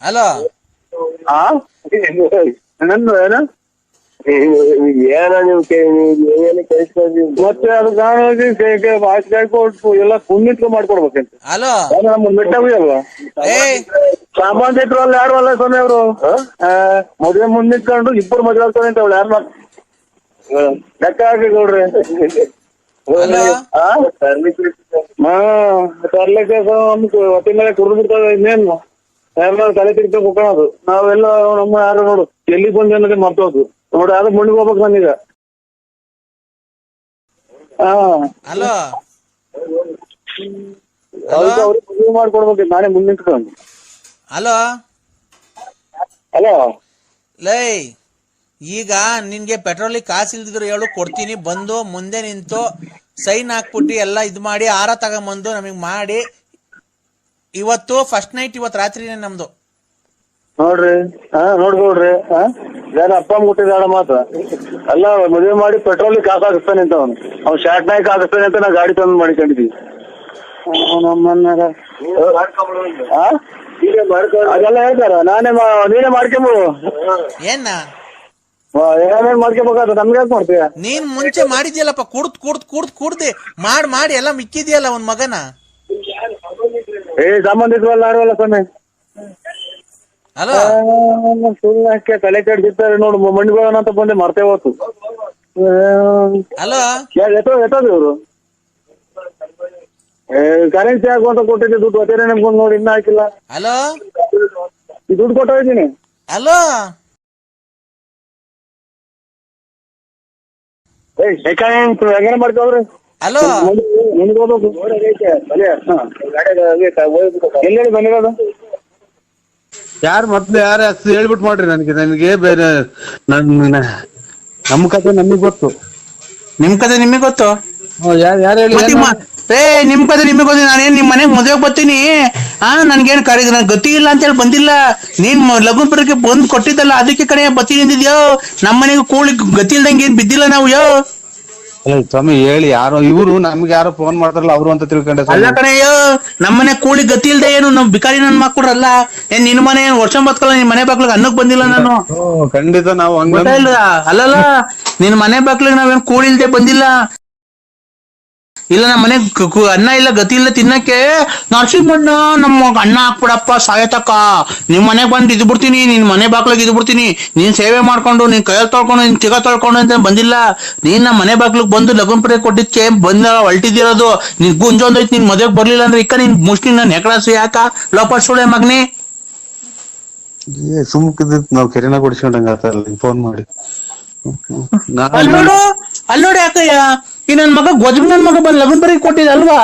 Hello ನಂದು ಏನು ಏನ ಮತ್ತೆ ಅದು ಎಲ್ಲ ಕುಂದಿಟ್ಕೊ ಮಾಡ್ಕೊಡ್ಬೇಕಂತ. ಹಲೋ ನಮ್ಮ ಮೆಟ್ಟಾಗಿ ಅಲ್ವಾ ಸಾಮಾನ್ಯರು ಅಲ್ಲಿ ಯಾರು ಅಲ್ಲ ಸ್ವಾಮಿ ಅವರು ಮದುವೆ ಮುಂದಿಟ್ಕೊಂಡು ಇಬ್ಬರು ಮದುವೆ ಆಗ್ತಾರೆ ಅಂತ ಅವಳು ಯಾರನ್ನ ಲೆಕ್ಕ ಹಾಕಿ ನೋಡ್ರಿ. ತರ್ಲಿಕ್ಕೆ ಹೊಟ್ಟೆ ಮೇಲೆ ಕುಡಿದು ಬಿಡ್ತಾವೆ. ಇನ್ನೇನು ಯಾರನ್ನ ತಲೆ ತಿರ್ತ ಕುಕ್ಕೋದು ನಾವೆಲ್ಲ ನಮ್ಮ ಯಾರು ನೋಡು ಎಲ್ಲಿಗೆ ಬಂದು ಅನ್ನೋದೇ ಮರ್ತೋದು ನೋಡಿ. ಯಾರು ಮಣ್ಣಿಗೆ ಹೋಗ್ಬೇಕು ನಾನೀಗ. ಹಲೋ ಅವ್ರಿಗೆ ಮದುವೆ ಮಾಡ್ಕೊಡ್ಬೇಕು ನಾನೇ ಮುಂದೆ ನಿಂತ್ಕೊಂಡು. ಹಲೋ ಹಲೋ ಲೈ, ಈಗ ನಿನ್ಗೆ ಪೆಟ್ರೋಲಿಗೆ ಕಾಸು ಇಲ್ದಿದ್ರು ಹೇಳು, ಕೊಡ್ತೀನಿ. ಬಂದು ಮುಂದೆ ನಿಂತು ಸೈನ್ ಹಾಕ್ಬಿಟ್ಟು ಎಲ್ಲ ಇದು ಮಾಡಿ ಆರ ತಗೊಂಬಂದು ನಮಗ್ ಮಾಡಿ. ಇವತ್ತು ಫಸ್ಟ್ ನೈಟ್, ಇವತ್ತು ರಾತ್ರಿನೇ ನಮ್ದು ನೋಡ್ರಿ. ನೋಡ್ಕೊಡ್ರಿ ಯಾರ ಅಪ್ಪ ಮುಟ್ಟಿದಾಳ ಮಾತ್ರ ಎಲ್ಲ ಮದುವೆ ಮಾಡಿ ಪೆಟ್ರೋಲಿಗೆ ಕಾಸು ಹಾಕಿಸ್ತಾನೆ ಅಂತ ಅವ್ನು ಶಾರ್ಟ್ ನಾಯ್ಕ ಹಾಕಿಸ್ತಾನೆ ಅಂತ ನಾ ಗಾಡಿ ತಂದು ಮಾಡಿಕೊಂಡಿದ್ವಿ. ಅದೆಲ್ಲ ಹೇಳ್ತಾರ ನೀನೇ ಮಾಡ್ಕೊಂಬಿಡು. ಏನ ಏನೇನ್ ಮಾಡ್ಕೋಬೇಕಾದ ನಮ್ಗೆ ಯಾಕೆ ಮಾಡ್ತೀಯ? ನೀನ್ ಮುಂಚೆ ಮಾಡಿದ್ಯಲ್ಲಪ್ಪ, ಕುಡ್ದೆ ಮಾಡಿ ಎಲ್ಲ ಮಿಕ್ಕಿದ್ಯಲ್ಲ ಒಂದ್ ಮಗನ. ಸಂಬಂಧಿಕರಲ್ಲ ಆಡವಲ್ಲ ಸ್ವಾಮಿ. ಹಲೋ ಸುಳ್ಳಕ್ಕೆ ತಲೆ ಕೆಡ್ದಿರ್ತಾರೆ ನೋಡು. ಮಣ್ಣಿಗೋಣ ಅಂತ ಬಂದೆ ಮರ್ತೇ ಹೋತು. ಹಲೋ ಎತ್ತೋದು ಇವ್ರು ಕರೆನ್ಸಿ ಹಾಕು ಅಂತ ಕೊಟ್ಟಿದ್ದೆ ದುಡ್ಡು ಒತ್ತೇನೆ ನಮ್ಗೊಂದು ನೋಡಿ ಇನ್ನ ಹಾಕಿಲ್ಲ. ಹಲೋ ಈ ದುಡ್ಡು ಕೊಟ್ಟಿದ್ದೀನಿ. ಹಲೋ ಹೆಂಗೇನ ಮಾಡ್ಕೋವ್ರಿ. ಹಲೋ ಮುಂದೆ ಹೋಗ್ಬೇಕು. ಎಲ್ಲೇಳಿ ಬಂದಿರೋದು ಯಾರು ಮೊದ್ಲು ಯಾರ ಹೇಳ್ಬಿಟ್ಟು ಮಾಡ್ರಿ ನನಗೆ ಬೇರೆ ನಮ್ಮ ಕತೆ ನಮಗ್ ಗೊತ್ತು. ನಿಮ್ ಕತೆ ನಿಮಗೆ ಗೊತ್ತು. ಯಾರು ಹೇಳಿ ನಿಮ್ ಕತೆ ನಿಮಗೆ ಗೊತ್ತು. ನಾನೇನ್ ನಿಮ್ ಮನೆಗ್ ಮದುವೆಗೆ ಬರ್ತೀನಿ ನನ್ಗೇನ್ ನನ್ ಗತಿ ಇಲ್ಲ ಅಂತ ಹೇಳಿ ಬಂದಿಲ್ಲ. ನೀನ್ ಲಗುನ್ ಬರಕ್ಕೆ ಬಂದ್ ಕೊಟ್ಟಿದ್ದಲ್ಲ, ಅದಕ್ಕೆ ಕಡೆ ಬರ್ತೀನಿ ಅಂದಿದ್ಯೋ. ನಮ್ಮ ಮನೆಗೆ ಕೂಳಿ ಗತಿ ಇಲ್ದಂಗೆ ಏನ್ ಬಿದ್ದಿಲ್ಲ ನಾವು. ಸ್ವಾಮಿ ಹೇಳಿ ಯಾರೋ ಇವ್ರು ನಮ್ಗೆ ಯಾರೋ ಫೋನ್ ಮಾಡ್ತಾರಲ್ಲ ಅವ್ರು ಅಂತ ತಿಳ್ಕೊಂಡೆ. ಅಲ್ಲ ಕಣಯ್ಯೋ, ನಮ್ಮನೆ ಕೂಳಿ ಗತಿ ಇಲ್ದೆ ಏನು ನಮ್ ಬಿಕಾರಿ ನನ್ ಮಕ್ಕಳಲ್ಲ. ಏನ್ ನಿನ್ ಮನೆ ಏನ್ ವರ್ಷ ಬತ್ಕಲ್ಲ, ನಿನ್ ಮನೆ ಬಾಗ್ಲಿಗೆ ಅನ್ನಕ್ ಬಂದಿಲ್ಲ ನಾನು. ಖಂಡಿತ ನಾವು ಅಲ್ಲಲ್ಲ, ನಿನ್ ಮನೆ ಬಾಗ್ಲಿಗೆ ನಾವೇನ್ ಕೂಳಿ ಇಲ್ದೆ ಬಂದಿಲ್ಲ. ಇಲ್ಲ ನಮ್ಮ ಮನೆ ಅನ್ನ ಇಲ್ಲ, ಗತಿ ಇಲ್ಲ ತಿನ್ನಕ್ಕೆ. ನರಸಿಂಹಣ್ಣ ನಮ್ಮ ಅಣ್ಣ ಹಾಕ್ಬಿಡಪ್ಪ ಸಾಯತಕ್ಕ, ನಿಮ್ ಮನೆಗ್ ಬಂದು ಇದ್ ಬಿಡ್ತೀನಿ, ನಿನ್ ಮನೆ ಬಾಗ್ಲಿಗೆ ಇದ್ ಬಿಡ್ತೀನಿ, ನೀನ್ ಸೇವೆ ಮಾಡ್ಕೊಂಡು ನಿನ್ ಕೈಯಲ್ಲಿ ತೊಳ್ಕೊಂಡು ನಿನ್ ತಿಗ ತೊಳ್ಕೊಂಡು ಅಂತ ಬಂದಿಲ್ಲ. ನೀನ್ ನಮ್ಮ ಮನೆ ಬಾಗ್ಲಿಗೆ ಬಂದು ಲಗುನ್ ಪುರಿ ಕೊಟ್ಟಿದ್ಕೆ ಬಂದ ಹೊಲ್ಟಿದಿರೋದು. ನಿನ್ ಗುಂಜೊಂದೈತಿ, ನಿನ್ ಮದ್ವೆಗ್ ಬರ್ಲಿಲ್ಲ ಅಂದ್ರೆ ಇಕ್ಕ ನಿನ್ ಮುಷ್ಟಿ ನನ್ ಹೆಕಡಾಸಿ ಯಾಕ ಲೋಪ ಸುಳೆ ಮಗ್ನಿ. ಸುಮ್ಕಿದ್ ನಾವ್ ಕೆರೆನ ಕೊಡ್ಸ್ಕೊಂಡಂಗ ಫೋನ್ ಮಾಡಿ ಅಲ್ಲೋಡಿ ಯಾಕಯ್ಯ, ಈ ನನ್ ಮಗ ನನ್ ಮಗ ಬಂದ್ ಲಗುನ್ ಪುರಿ ಕೊಟ್ಟಿದ್ದಲ್ವಾ,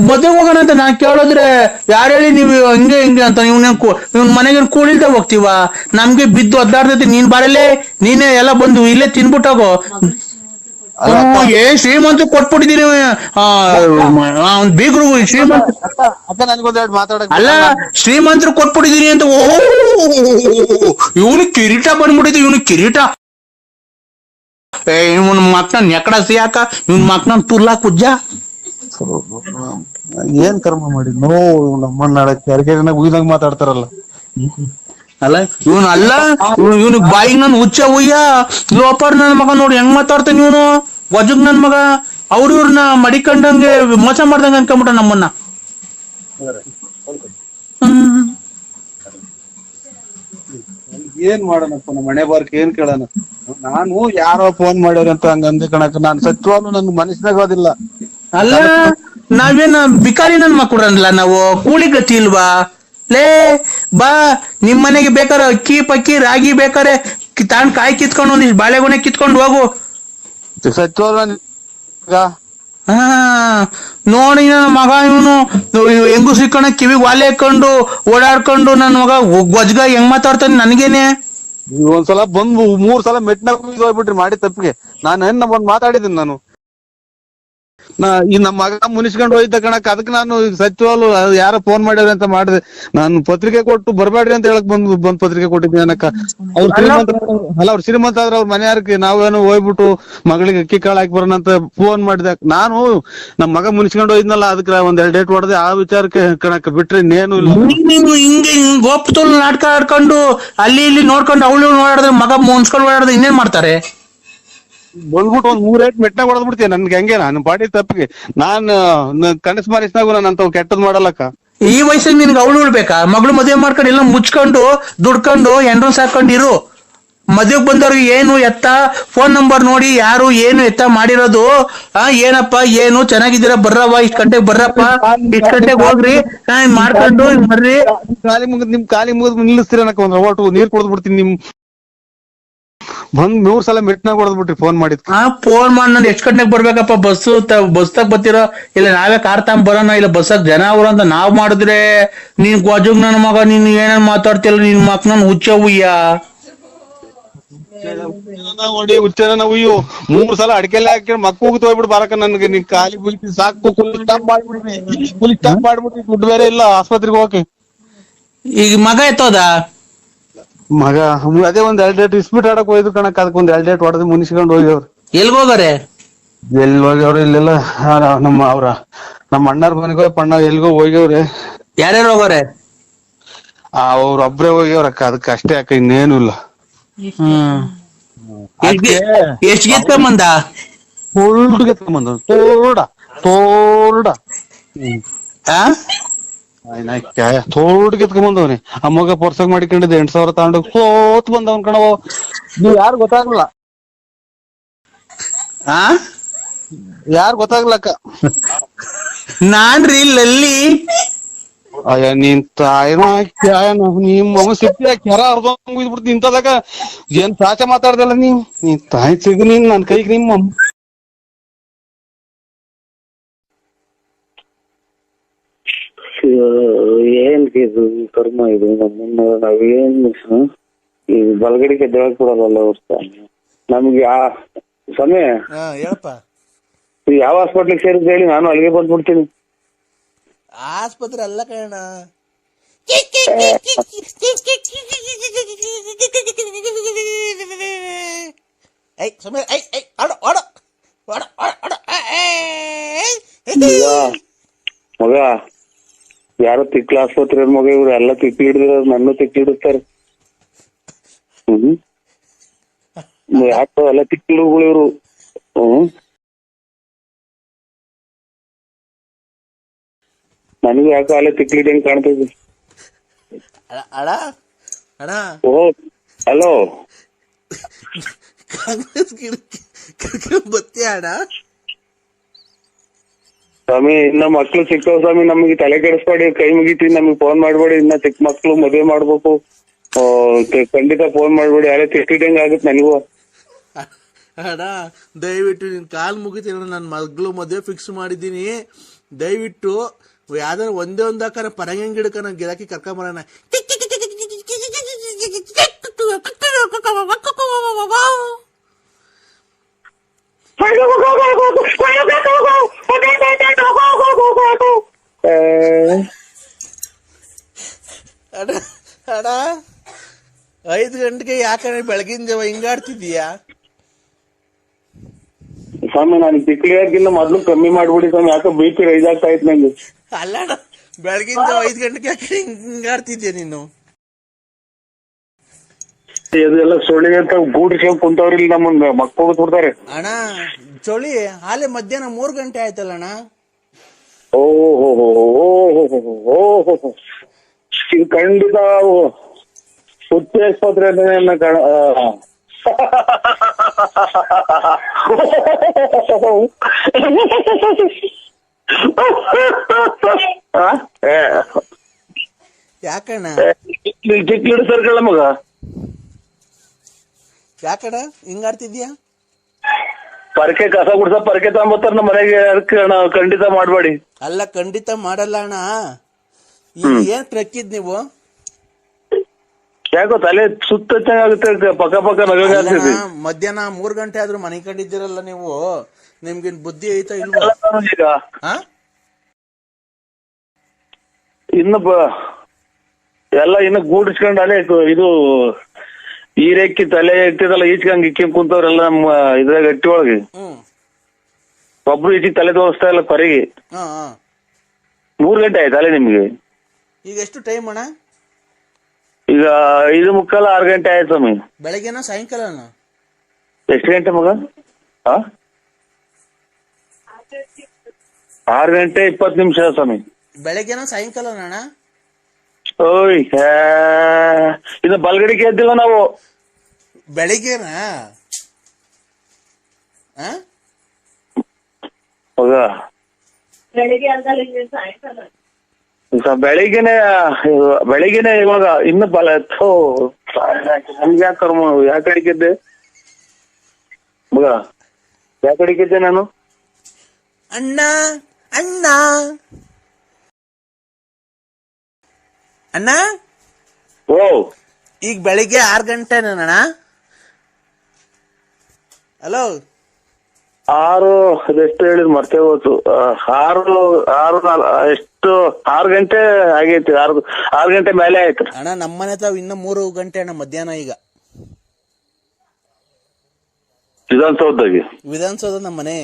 ಮದ್ವೆಗ್ ಹೋಗೋಣ ಅಂತ ನಾನ್ ಕೇಳಿದ್ರೆ ಯಾರು ಹೇಳಿ ನೀವು ಹಿಂಗೆ ಅಂತ. ಇವ್ನ ಮನೆಗೆ ಕೂಳಿಲ್ದೆ ಹೋಗ್ತೀವ, ನಮ್ಗೆ ಬಿದ್ದು ಒದ್ದಾಡ್ತೈತಿ. ನೀನ್ ಬರಲೇ, ನೀನೇ ಎಲ್ಲ ಬಂದು ಇಲ್ಲೇ ತಿನ್ಬಿಟ್ಟೋಗೋ. ಶ್ರೀಮಂತ ಕೊಟ್ಬಿಟ್ಟಿದೀನಿ ಬೀಗ್ರು. ಶ್ರೀಮಂತ ಅಲ್ಲ, ಶ್ರೀಮಂತರು ಕೊಟ್ಬಿಟ್ಟಿದೀನಿ ಅಂತ. ಇವನು ಕಿರೀಟ ಬಂದ್ಬಿಟ್ಟಿದೆ, ಇವನು ಕಿರೀಟ. ಇವನ್ ಮಕ್ನ ನೆಕಡ ಸಿಯಾಕ, ಇವನ್ ಮಕ್ನ ತುರ್ಲಾ ಕುಜ್ಜ. ಏನ್ ಕರ್ಮ ಮಾಡಿ ನಮ್ಮನ್ನ ಉಯ್ದಂಗ ಮಾತಾಡ್ತಾರಲ್ಲ. ಅಲ್ಲ ಇವನು ಅಲ್ಲ, ಇವನಿಗೆ ಬಾಯಿಗೆ ನನ್ ಹುಚ್ಚ ಉಯ್ಯ ಲೋಪರ್ ನನ್ ಮಗ ನೋಡಿ ಹೆಂಗ್ ಮಾತಾಡ್ತಾನೆ ಇವನು. ವಜಗ್ ನನ್ ಮಗ ಇವ್ರನ್ನ ಮಡಿಕೊಂಡಂಗೆ ಮೋಸ ಮಾಡ್ದಂಗ ಅನ್ಕೊಂಬಿಟ್ಟ ನಮ್ಮನ್ನ. ಏನ್ ಮಾಡೋಣಪ್ಪ, ನಮ್ಮ ಮನೆ ಬಾರ್ಕ್ ಏನ್ ಕೇಳೋಣ. ನಾನು ಯಾರೋ ಫೋನ್ ಮಾಡ್ಯಾರ ಅಂತ ಹಂಗ ಅಂದೆ ಕಣಕ. ನಾನ್ ಸತ್ಯವಾಗ್ಲೂ ನನ್ ಮನಸ್ಸಿನಾಗೋದಿಲ್ಲ. ಅಲ್ಲ ನಾವೇನ್ ಬಿಕಾರಿ ನನ್ ಮಕ್ಕಳಲ್ಲ, ನಾವು ಕೂಲಿ ಗತಿ ಇಲ್ವಾ? ಲೇ ಬಾ, ನಿಮ್ ಮನೆಗೆ ಬೇಕಾರೆ ಅಕ್ಕಿ ಪಕ್ಕಿ ರಾಗಿ ಬೇಕಾರೆ ತಾಂಡ್ ಕಾಯಿ ಕಿತ್ಕೊಂಡು ಒಂದಿಷ್ಟು ಬಾಳೆಗೊನೆ ಕಿತ್ಕೊಂಡು ಹೋಗು. ಸತ್ಯವಾಗ್ಲೂ ನೋಡಿ ನನ್ನ ಮಗ ಇವನು ಹೆಂಗು ಸಿಕ್ಕಣ ಕಿವಿಗೆ ವಾಲೆ ಹಾಕೊಂಡು ಓಡಾಡ್ಕೊಂಡು ನನ್ನ ಮಗ ಗೊಜ್ಗ ಹೆಂಗ್ ಮಾತಾಡ್ತಾನೆ ನನ್ಗೇನೆ. ಒಂದ್ಸಲ ಬಂದು 3 ಸಲ ಮೆಟ್ನಾಗ ಹೋಗ್ಬಿಟ್ರಿ ಮಾಡಿ ತಪ್ಪಿಗೆ. ನಾನು ಒಂದ್ ಮಾತಾಡಿದ್ದೀನಿ. ನಾನು ಈ ನಮ್ಮ ಮಗ ಮುನಿಸ್ಕೊಂಡು ಹೋಯ್ತ ಕಣಕ್, ಅದಕ್ಕೆ ನಾನು ಸಚಿವಾಲು ಯಾರೋ ಫೋನ್ ಮಾಡ್ಯಾರ ಅಂತ ಮಾಡಿದೆ. ನಾನು ಪತ್ರಿಕೆ ಕೊಟ್ಟು ಬರ್ಬೇಡ್ರಿ ಅಂತ ಹೇಳಕ್ ಬಂದ್ ಪತ್ರಿಕೆ ಕೊಟ್ಟಿದ್ದೆ ಅನಕ್ಕ. ಅವ್ರು ಶ್ರೀಮಂತ ಅಲ್ಲ, ಅವ್ರು ಶ್ರೀಮಂತ ಆದ್ರೆ ಅವ್ರ ಮನೆಯಾರಕ್ಕೆ ನಾವೇನು ಹೋಗ್ಬಿಟ್ಟು ಮಗಳಿಗೆ ಅಕ್ಕಿ ಕಾಳು ಹಾಕಿ ಬರೋಣ ಅಂತ ಫೋನ್ ಮಾಡಿದೆ. ನಾನು ನಮ್ ಮಗ ಮುನಿಸ್ಕೊಂಡು ಹೋಯ್ದ್ನಲ್ಲ, ಅದಕ್ಕೆ ಒಂದ್ 2 ಡೇಟ್ ಹೊಡೆದೆ. ಆ ವಿಚಾರಕ್ಕೆ ಕಣಕ್ ಬಿಟ್ರೆ ಇನ್ನೇನು ಇಲ್ಲ. ನೀನು ಹಿಂಗೆ ಗೋಪ್ತೋಲ್ ನಾಟಕ ಆಡ್ಕೊಂಡು ಅಲ್ಲಿ ಇಲ್ಲಿ ನೋಡ್ಕೊಂಡು ಅವಳು ಓಡಾಡಿದ್ರೆ ಮಗ ಮುನ್ಸ್ಕೊಂಡು ಓಡಾಡಿದ್ರೆ ಇನ್ನೇನ್ ಮಾಡ್ತಾರೆ? ಬಂದ್ಬಿಟ್ಟು ಒಂದ್ 3 ಏಟ್ ಮೆಟ್ನಾಗ ಹೊಡೆದ್ಬಿಡ್ತೀಯ ನನ್ಗೆ. ಹಂಗೆ ನಾನು ಪಾಡಿ ತಪ್ಪಿಗೆ ನಾನು ಕನಸು ಮಾರಿಸ್ನಾಗು ನಾನು ಅಂತ ಕೆಟ್ಟದ್ ಮಾಡಲ್ಲಕ್ಕ. ಈ ವಯಸ್ಸಿಗೆ ನಿನ್ಗೆ ಅವಳು ಉಳ್ಬೇಕಾ? ಮಗಳು ಮದುವೆ ಮಾಡ್ಕೊಂಡು ಎಲ್ಲ ಮುಚ್ಕೊಂಡು ದುಡ್ಕೊಂಡು ಎಂಡ್ರನ್ ಸಾಕೊಂಡು ಇರು. ಮದುವೆಗೆ ಬಂದವ್ರಿಗೆ ಏನು ಎತ್ತ ಫೋನ್ ನಂಬರ್ ನೋಡಿ ಯಾರು ಏನು ಎತ್ತ ಮಾಡಿರೋದು. ಏನಪ್ಪ ಏನು ಚೆನ್ನಾಗಿದ್ದೀರಾ, ಬರ್ರವ್ವ, ಇಷ್ಟ್ ಗಂಟೆಗೆ ಬರ್ರಪ್ಪ, ಇಷ್ಟ್ ಗಂಟೆಗೆ ಹೋಗ್ರಿ, ಮಾಡ್ಕೊಂಡು ಬರ್ರಿ. ನಿಮ್ ಕಾಲಿ ಮುಗಿದ್ ನಿಲ್ಲಿಸ್ತೀರ ಅನ್ನಕ ಒಂದ್ ಒಟ್ಟು ನೀರ್ ಕುಡ್ದು ಬಿಡ್ತೀನಿ. ನಿಮ್ ಬಂದ್ 100 ಸಲ ಮೆಟ್ನಾಗ ಹೊಡೆದ್ಬಿಟ್ರಿ ಫೋನ್ ಮಾಡಿದ್. ಫೋನ್ ಮಾಡಿ ನಾನು ಎಷ್ಟ್ ಗಂಟೆಗೆ ಬರ್ಬೇಕಪ್ಪ, ಬಸ್ತಾಗ ಬರ್ತಿರೋ ಇಲ್ಲ ನಾವೇ ಕಾರ್ ತಗೊಂಡ್ ಬರೋಣ, ಇಲ್ಲ ಬಸ್ಸಾಗ ಜನ ಅವ್ರ ಅಂತ ನಾವ್ ಮಾಡಿದ್ರೆ ನೀನ್ ಗೋಜುಗ್ ನನ್ನ ಮಗ ನೀನ್ ಏನೇನ್ ಮಾತಾಡ್ತಿಲ್ಲ, ನಿನ್ ಮಕ್ ನನ್ ಹುಚ್ಚ ಹುಯ್ಯ ಹೊಡಿ ಹುಚ್ಚನ ನಾವು. 3 ಸಲ ಅಡ್ಕೆಲ್ಲ ಹಾಕಿ ಮಕ್ಕ ಹೋಗಿ ಹೋಗ್ಬಿಟ್ಟು ಬಾರಕ ನನ್ಗೆ. ನಿನ್ ಖಾಲಿ ಬುಲ್ತಿ ಸಾಕು, ಸ್ಟಾಪ್ ಮಾಡ್ಬಿಟ್ರಿ. ದುಡ್ಡು ಬೇರೆ ಇಲ್ಲ ಆಸ್ಪತ್ರೆಗೆ ಹೋಗಕ್ಕೆ. ಈಗ ಮಗ ಎತ್ತೋದ ಮಗ ಅದೇ ಒಂದ್ 2 ಡೇಟ್ ಇಸ್ಬಿಟ್ ಆಡಕ್ ಹೋಯ್ತು ಕಣಕ್. ಅದಕ್ಕೆ ಒಂದ್ 2 ಡೇಟ್ ಹೊಡೆದು ಮುನಿಸ್ಕೊಂಡು ಹೋಗ್ಯವ್ರು. ಎಲ್ಗೋಗಾರೆ? ಎಲ್ಲಿ ಹೋಗ್ಯವ್ರು ಇಲ್ಲೆಲ್ಲ ನಮ್ಮ ನಮ್ಮ ಅಣ್ಣಾರ್ ಮನೆಗೋ ಪಣ್ಣ ಎಲ್ಗೋ ಹೋಗ್ಯವ್ರೆ. ಯಾರ್ಯಾರು ಹೋಗೋರೆ? ಅವ್ರ ಒಬ್ರೇ ಹೋಗ್ಯವ್ರಕ್ಕ. ಅದಕ್ಕೆ ಅಷ್ಟೇ ಅಕ್ಕ, ಇನ್ನೇನು ಇಲ್ಲ. ಎಷ್ಟ್ ಗೆತ್ಕೊಂಬಂದ? ತೋರ್ಡ್ ಗೆತ್ಕೊಂಬಂದ. ತೋರ್ಡ ತೋರ್ಡ್ ಗೆತ್ಕೊಂಬಂದವನಿ. ಆ ಮಗ ಪರ್ಸಾಗ ಮಾಡಿಕೊಂಡಿದ್ದೆ 8,000 ತಗೊಂಡು ಸೋತ್ ಬಂದವನ್ ಕಣವ. ನೀವ್ ಯಾರು ಗೊತ್ತಾಗ್ಲಿಲ್ಲ, ಯಾರು ಗೊತ್ತಾಗ್ಲಕ್ಕ. ನಾನ್ರಿ ಲಲ್ಲಿ. ಅಯ್ಯ ನೀನ್ ತಾಯಿನ ನಿಮ್ಮ ಸಿಪ್ಪಿ ಕೆರ ಅರ್ಧಂಗಿದ್ಬಿಡ್ತು ಇಂತದಾಗ. ಏನ್ ಸಾಚ ಮಾತಾಡ್ದಲ್ಲ ನೀನ್ ತಾಯಿ ಸಿಗ ನೀನ್ ನನ್ ಕೈಗೆ ನಿಮ್ಮ ಏನ್ ಇದು ಕರ್ಮ ಇದು. ನಮ್ಮನ್ನ ನಾವೇನ್ ಈ ಬಲಗಡಿಗೆ ಎದ್ದೇಳಕ್ ಕೊಡಲ್ಲ ಅವ್ರ. ನಮ್ಗೆ ಸಮಯ ಹೇಳಪ್ಪ, ಯಾವ ಹಾಸ್ಪಿಟ್ಲಿಗೆ ಸೇರಿದ್ ಹೇಳಿ, ನಾನು ಅಲ್ಲಿಗೆ ಬಂದ್ಬಿಡ್ತೀನಿ. ಆಸ್ಪತ್ರೆ ಅಲ್ಲ ಕಣ, ಮಗ ಯಾರೋ ತಿಕ್ಲ ಆಸ್ಪತ್ರೆ ಮಗ. ಇವ್ರು ಎಲ್ಲ ತಿಕ್ಕಿ ಹಿಡಿದಿರೋ, ನನ್ನ ತಿಕ್ಕಿ ಹಿಡಿಸ್ತಾರೆ. ಯಾಕೋ ಎಲ್ಲ ತಿಕ್ಕಿಳುಗಳು ಇವ್ರು. ನನಗೂ ಯಾಕೋ ಅಲ್ಲೇ ತಿಕ್ಲಿದಂಗ್ ಕಾಣ್ತೈತಿ. ಅಣ್ಣ ಅಣ್ಣ, ಓ ಹಲೋ, ಕಾಂಗ್ರೆಸ್ ಬತ್ತಿ ಅಣ್ಣ. ಸ್ವಾಮಿ ಇನ್ನ ಮಕ್ಳು ಸಿಕ್ಕವ್ ಸ್ವಾಮಿ, ನಮ್ಗೆ ತಲೆ ಕೆಡಿಸ್ಬೇಡಿ, ಕೈ ಮುಗಿತೀವಿ, ನಮ್ಗೆ ಫೋನ್ ಮಾಡ್ಬೇಡಿ. ಇನ್ನ ಚಿಕ್ಕ ಮಕ್ಳು ಮದ್ವೆ ಮಾಡ್ಬೇಕು, ಖಂಡಿತ ಫೋನ್ ಮಾಡ್ಬೇಡಿ. ಯಾರೇ ತಿಕ್ಕಿದಂಗ ಆಗುತ್ತೆ ನನಗೂ. ಅಣ್ಣ ದಯವಿಟ್ಟು ನಿನ್ ಕಾಲ್ ಮುಗಿತೀನಿ, ನನ್ನ ಮಗಳು ಮದುವೆ ಫಿಕ್ಸ್ ಮಾಡಿದ್ದೀನಿ. ದಯವಿಟ್ಟು ಯಾವ್ದಾರು ಒಂದೇ ಆಕಾರ ಪರಂಗಿ ಗಿಡಕ ನಾನು ಗಿರಾಕಿ ಕರ್ಕೊಂಬರೋಣ. ಅಣ್ಣ ಅಣ್ಣ 5 ಗಂಟೆಗೆ ಯಾಕಂದ್ರೆ ಬೆಳಗಿನ ಜಾವ ಹಿಂಗಾಡ್ತಿದೀಯಾ? ಸ್ವಾಮಿ ನಾನು ತಿಕ್ಲಿ ಹಾಕಿಲ್ಲ, ಮೊದ್ಲು ಕಮ್ಮಿ ಮಾಡ್ಬಿಡಿ ಸ್ವಾಮಿ. ಯಾಕೆ BP ರೈಸ್ ಆಗ್ತಾ ಇತ್ತು ನಂಗೆ. ಅಲ್ಲ ಅಣ್ಣ, ಬೆಳಗಿನ ಜಾವ 5 ಗಂಟೆಗೆ ಯಾಕೆ ಹಿಂಗಾಡ್ತಿದ್ಯಾ ನೀನು? ಇದೆಲ್ಲ ಸೊಳ್ಳಿ ಅಂತ ಗೂಡಿಸ್ಕೊಂಡ್ ಕುಂತವ್ರಿ ನಮ್ಮನ್ನ ಮಕ್ಕಳು ಹೋಗ್ಬಿಡ್ತಾರೆ. ಅಣ್ಣ ಚೊಳಿ ಹಾಲೆ ಮಧ್ಯಾಹ್ನ 3 ಗಂಟೆ ಆಯ್ತಲ್ಲ ಅಣ್ಣ. ಓಹೋ ಇದು ಖಂಡಿತ ಹುಚ್ಚೆ ಆಸ್ಪತ್ರೆ ಯಾಕಣ್ಣ ಚಿಕ್ಕ ಸರ್ಕಳ ಮಗ, ಯಾಕಣ್ಣ ಹಿಂಗಾಡ್ತಿದ್ಯಾ? ಪರಕೆ ಕಸ ಗುಡ್ಸ ಪರಕೆ ತಗೊಂಬತ್ತಾರ ನಮ್ಮ ಮನೆಗೆ. ಅದಕ್ಕೆ ಖಂಡಿತ ಮಾಡ್ಬೇಡಿ. ಅಲ್ಲ ಖಂಡಿತ ಮಾಡಲ್ಲ ಅಣ್ಣ. ಈಗ ಏನ್ ಟ್ರಕ್ಕಿದ್ ನೀವು? ಯಾಕೋ ತಲೆ ಸುತ್ತ ಆಗುತ್ತೆ, ಪಕ್ಕ ಪಕ್ಕ ನಗ. ಮಧ್ಯಾಹ್ನ 3 ಗಂಟೆ ಆದ್ರೂ ಮನೆ ಕಂಡಿದ್ದೀರಲ್ಲ ನೀವು. ನಿಮ್ಗೆ ಬುದ್ಧಿ ಐತಾ ಇಲ್ವಾ? ಈಗ ಹಾ ಇನ್ನು ಎಲ್ಲ ಇನ್ನು ಗೂಡಿಸ್ಕೊಂಡು ಅಲ್ಲೇ ಇದು ಈರೆಕ್ಕಿ ತಲೆ ಎತ್ತಿದಲ್ಲ ಈಚ್ಕಂಗ್ ಇಕ್ಕಿಂಗ್ ಕುಂತವ್ರೆಲ್ಲ ನಮ್ಮ ಇದ್ರಾಗ ಗಟ್ಟಿ ಒಳಗೆ ಹ್ಮ್ ಒಬ್ರು ಈಚಿಗೆ ತಲೆ ತೋರಿಸ್ತಾ ಇಲ್ಲ ಪರಿಗೆ. ಹಾ ಹಾ 3 ಗಂಟೆ ಆಯ್ತು ಅಲ್ಲೇ ನಿಮ್ಗೆ. ಈಗ ಎಷ್ಟು ಟೈಮ್ ಅಣ್ಣ? ಈಗ 5:45 6 ಗಂಟೆ ಆಯ್ತು ಸ್ವಾಮಿ. ಬೆಳಗ್ಗೆನೋ ಸಾಯಂಕಾಲನೋ? ಎಷ್ಟು ಗಂಟೆ ಮಗ? 6 ಗಂಟೆ 20 ನಿಮಿಷ ಸ್ವಾಮಿ. ಬೆಳಗ್ಗೆನೋ ಸಾಯಂಕಾಲನೋ ಅಣ್ಣ? ಓಯ್ ಇನ್ನು ಬಲ್ಗಡಿಗೆ ಎದ್ದಿಲ್ಲ ನಾವು. ಬೆಳಿಗ್ಗೆನಾ? ಮಗ ಬೆಳಿಗ್ಗೆನೆ ಇವಾಗ ಇನ್ನು ನಮ್ಗೆ ಯಾಕೆ ಕರ್ಮ ಯಾಕೆ ಅಡಿಕಿದ್ದೆ ಮಗ? ಯಾಕೆ ಅಡಿಕಿದ್ದೆ ನಾನು? ಅಣ್ಣ ಅಣ್ಣ ಅಣ್ಣ ಓ ಈಗ ಬೆಳಿಗ್ಗೆ 6 ಗಂಟೆನಣ್ಣ? ಹಲೋ 6 ಅದೆಷ್ಟು ಹೇಳಿದ್ ಮರ್ತೇ ಹೋಯ್ತು. 6 ಗಂಟೆ ಆಗೈತಿ. 6 ಗಂಟೆ ಮೇಲೆ ಆಯ್ತು ಅಣ್ಣ. ನಮ್ಮನೆ ತಾವ್ ಇನ್ನ 3 ಗಂಟೆ ಅಣ್ಣ ಮಧ್ಯಾಹ್ನ. ಈಗ ವಿಧಾನಸೌಧದಾಗೆ ವಿಧಾನಸೌಧ ನಮ್ಮ ಮನೆ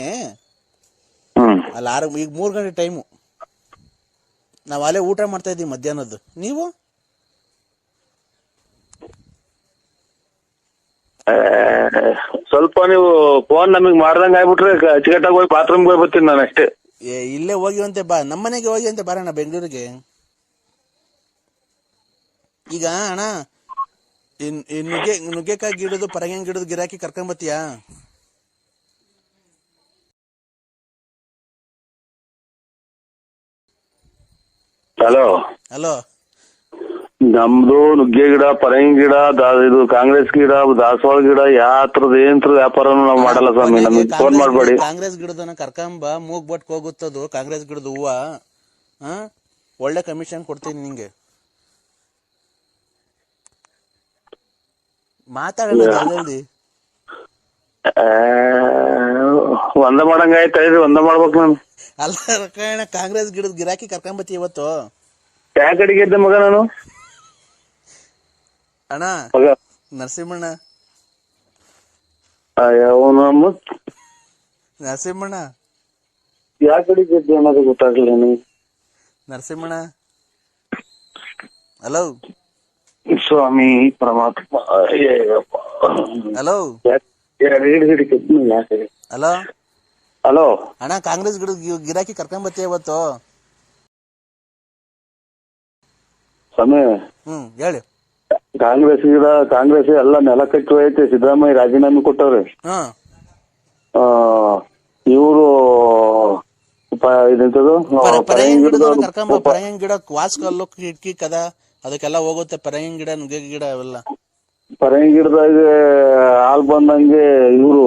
ಅಲ್ಲಿ ಈಗ 3 ಗಂಟೆ ಟೈಮು. ನಾವ್ ಅಲ್ಲೇ ಊಟ ಮಾಡ್ತಾ ಇದೀವಿ ಮಧ್ಯಾಹ್ನದ್ದು. ನೀವು ಸ್ವಲ್ಪ ನೀವು ಫೋನ್ ನಮಗ್ ಮಾಡ್ದಂಗ ಆಗ್ಬಿಟ್ರೆ ಅಚ್ಚುಕಟ್ಟಾಗಿ ಹೋಗಿ ಬಾತ್ರೂಮ್ಗೆ ಹೋಗಿ ಬರ್ತೀನಿ ನಾನು ಅಷ್ಟೇ. ಇಲ್ಲೇ ಹೋಗಿವಂತೆ ಬಾ, ನಮ್ಮನೆಗೆ ಹೋಗಿವಂತೆ ಬರೋಣ ಬೆಂಗಳೂರಿಗೆ. ಈಗ ಅಣ್ಣ ನುಗ್ಗೆಕಾಯಿ ಗಿಡದು ಪರಂಗಿ ಗಿಡದು ಗಿರಾಕಿ ಕರ್ಕೊಂಡ್ ಬತ್ತೀಯಾ? ಹಲೋ ಹಲೋ ನಮ್ದು ನುಗ್ಗೆ ಗಿಡ ಪರಂಗಿ ಗಿಡ ಇದು ಕಾಂಗ್ರೆಸ್ ಗಿಡ ದಾಸವಾಳ ಗಿಡ ಯಾತ್ರದ ವ್ಯಾಪಾರನು ನಾವು ಮಾಡಲ್ಲ ಸ್ವಾಮಿ. ನಮಗೆ ಫೋನ್ ಮಾಡ್ಬೇಡಿ. ಕಾಂಗ್ರೆಸ್ ಗಿಡದನ್ನ ಕರ್ಕೊಂಬ, ಮೂಗ್ ಬಟ್ಕ ಹೋಗುತ್ತದು ಕಾಂಗ್ರೆಸ್ ಗಿಡದ ಹೂವ. ಒಳ್ಳೆ ಕಮಿಷನ್ ಕೊಡ್ತೀನಿ ನಿಂಗೆ. ಮಾತಾಡೋಣ ಜಲ್ದಿ. ಒಂದ ಮಾಡಂಗ ಆಯ್ತಾ? ಒಂದ ಮಾಡ್ಬೇಕು ನಾನು. ಅಲ್ಲ ರಕಣ ಕಾಂಗ್ರೆಸ್ ಗಿಡದ ಗಿರಾಕಿ ಕರ್ಕೊಂಬತ್ತಿ ಇವತ್ತು. ಯಾಕೆ ಅಡಿಗೆ ಮಗ ನಾನು? ಅಣ್ಣ ನರಸಿಂಹಣ್ಣ ನರಸಿಂಹಣ್ಣ ಯಾಕೆ ಅಡಿಗೆ ಅನ್ನೋದು ಗೊತ್ತಾಗ್ಲಿಲ್ಲ ನನಗೆ. ನರಸಿಂಹಣ್ಣ ಹಲೋ ಸ್ವಾಮಿ ಪರಮಾತ್ಮ. ಹಲೋ ಹಲೋ ಹಲೋ ಅಣ್ಣ ಕಾಂಗ್ರೆಸ್ ಗಿಡದ ಗಿರಾಕಿ ಕರ್ಕೊಂಬತ್ತಿ ಇವತ್ತು. ಸ್ವಾಮಿ ಹೇಳಿ. ಕಾಂಗ್ರೆಸ್ ಎಲ್ಲ ನೆಲ ಕಟ್ಟಿ ಹೋಯ್ತೆ. ಸಿದ್ದರಾಮಯ್ಯ ರಾಜೀನಾಮೆ ಕೊಟ್ಟವ್ರೆ. ಇವರು ಇದೆಂತದು ಪರಂಗಿ ಗಿಡ ವಾಸ್ಕಲ್ಲು ಕಿಟಕಿ ಕದ ಅದಕ್ಕೆಲ್ಲ ಹೋಗುತ್ತೆ. ಪರಂಗಿ ಗಿಡ ನುಗ್ಗೆ ಗಿಡ ಅವೆಲ್ಲ. ಪರಂಗಿ ಗಿಡದಾಗ ಹಾಲ್ ಬಂದಂಗೆ ಇವರು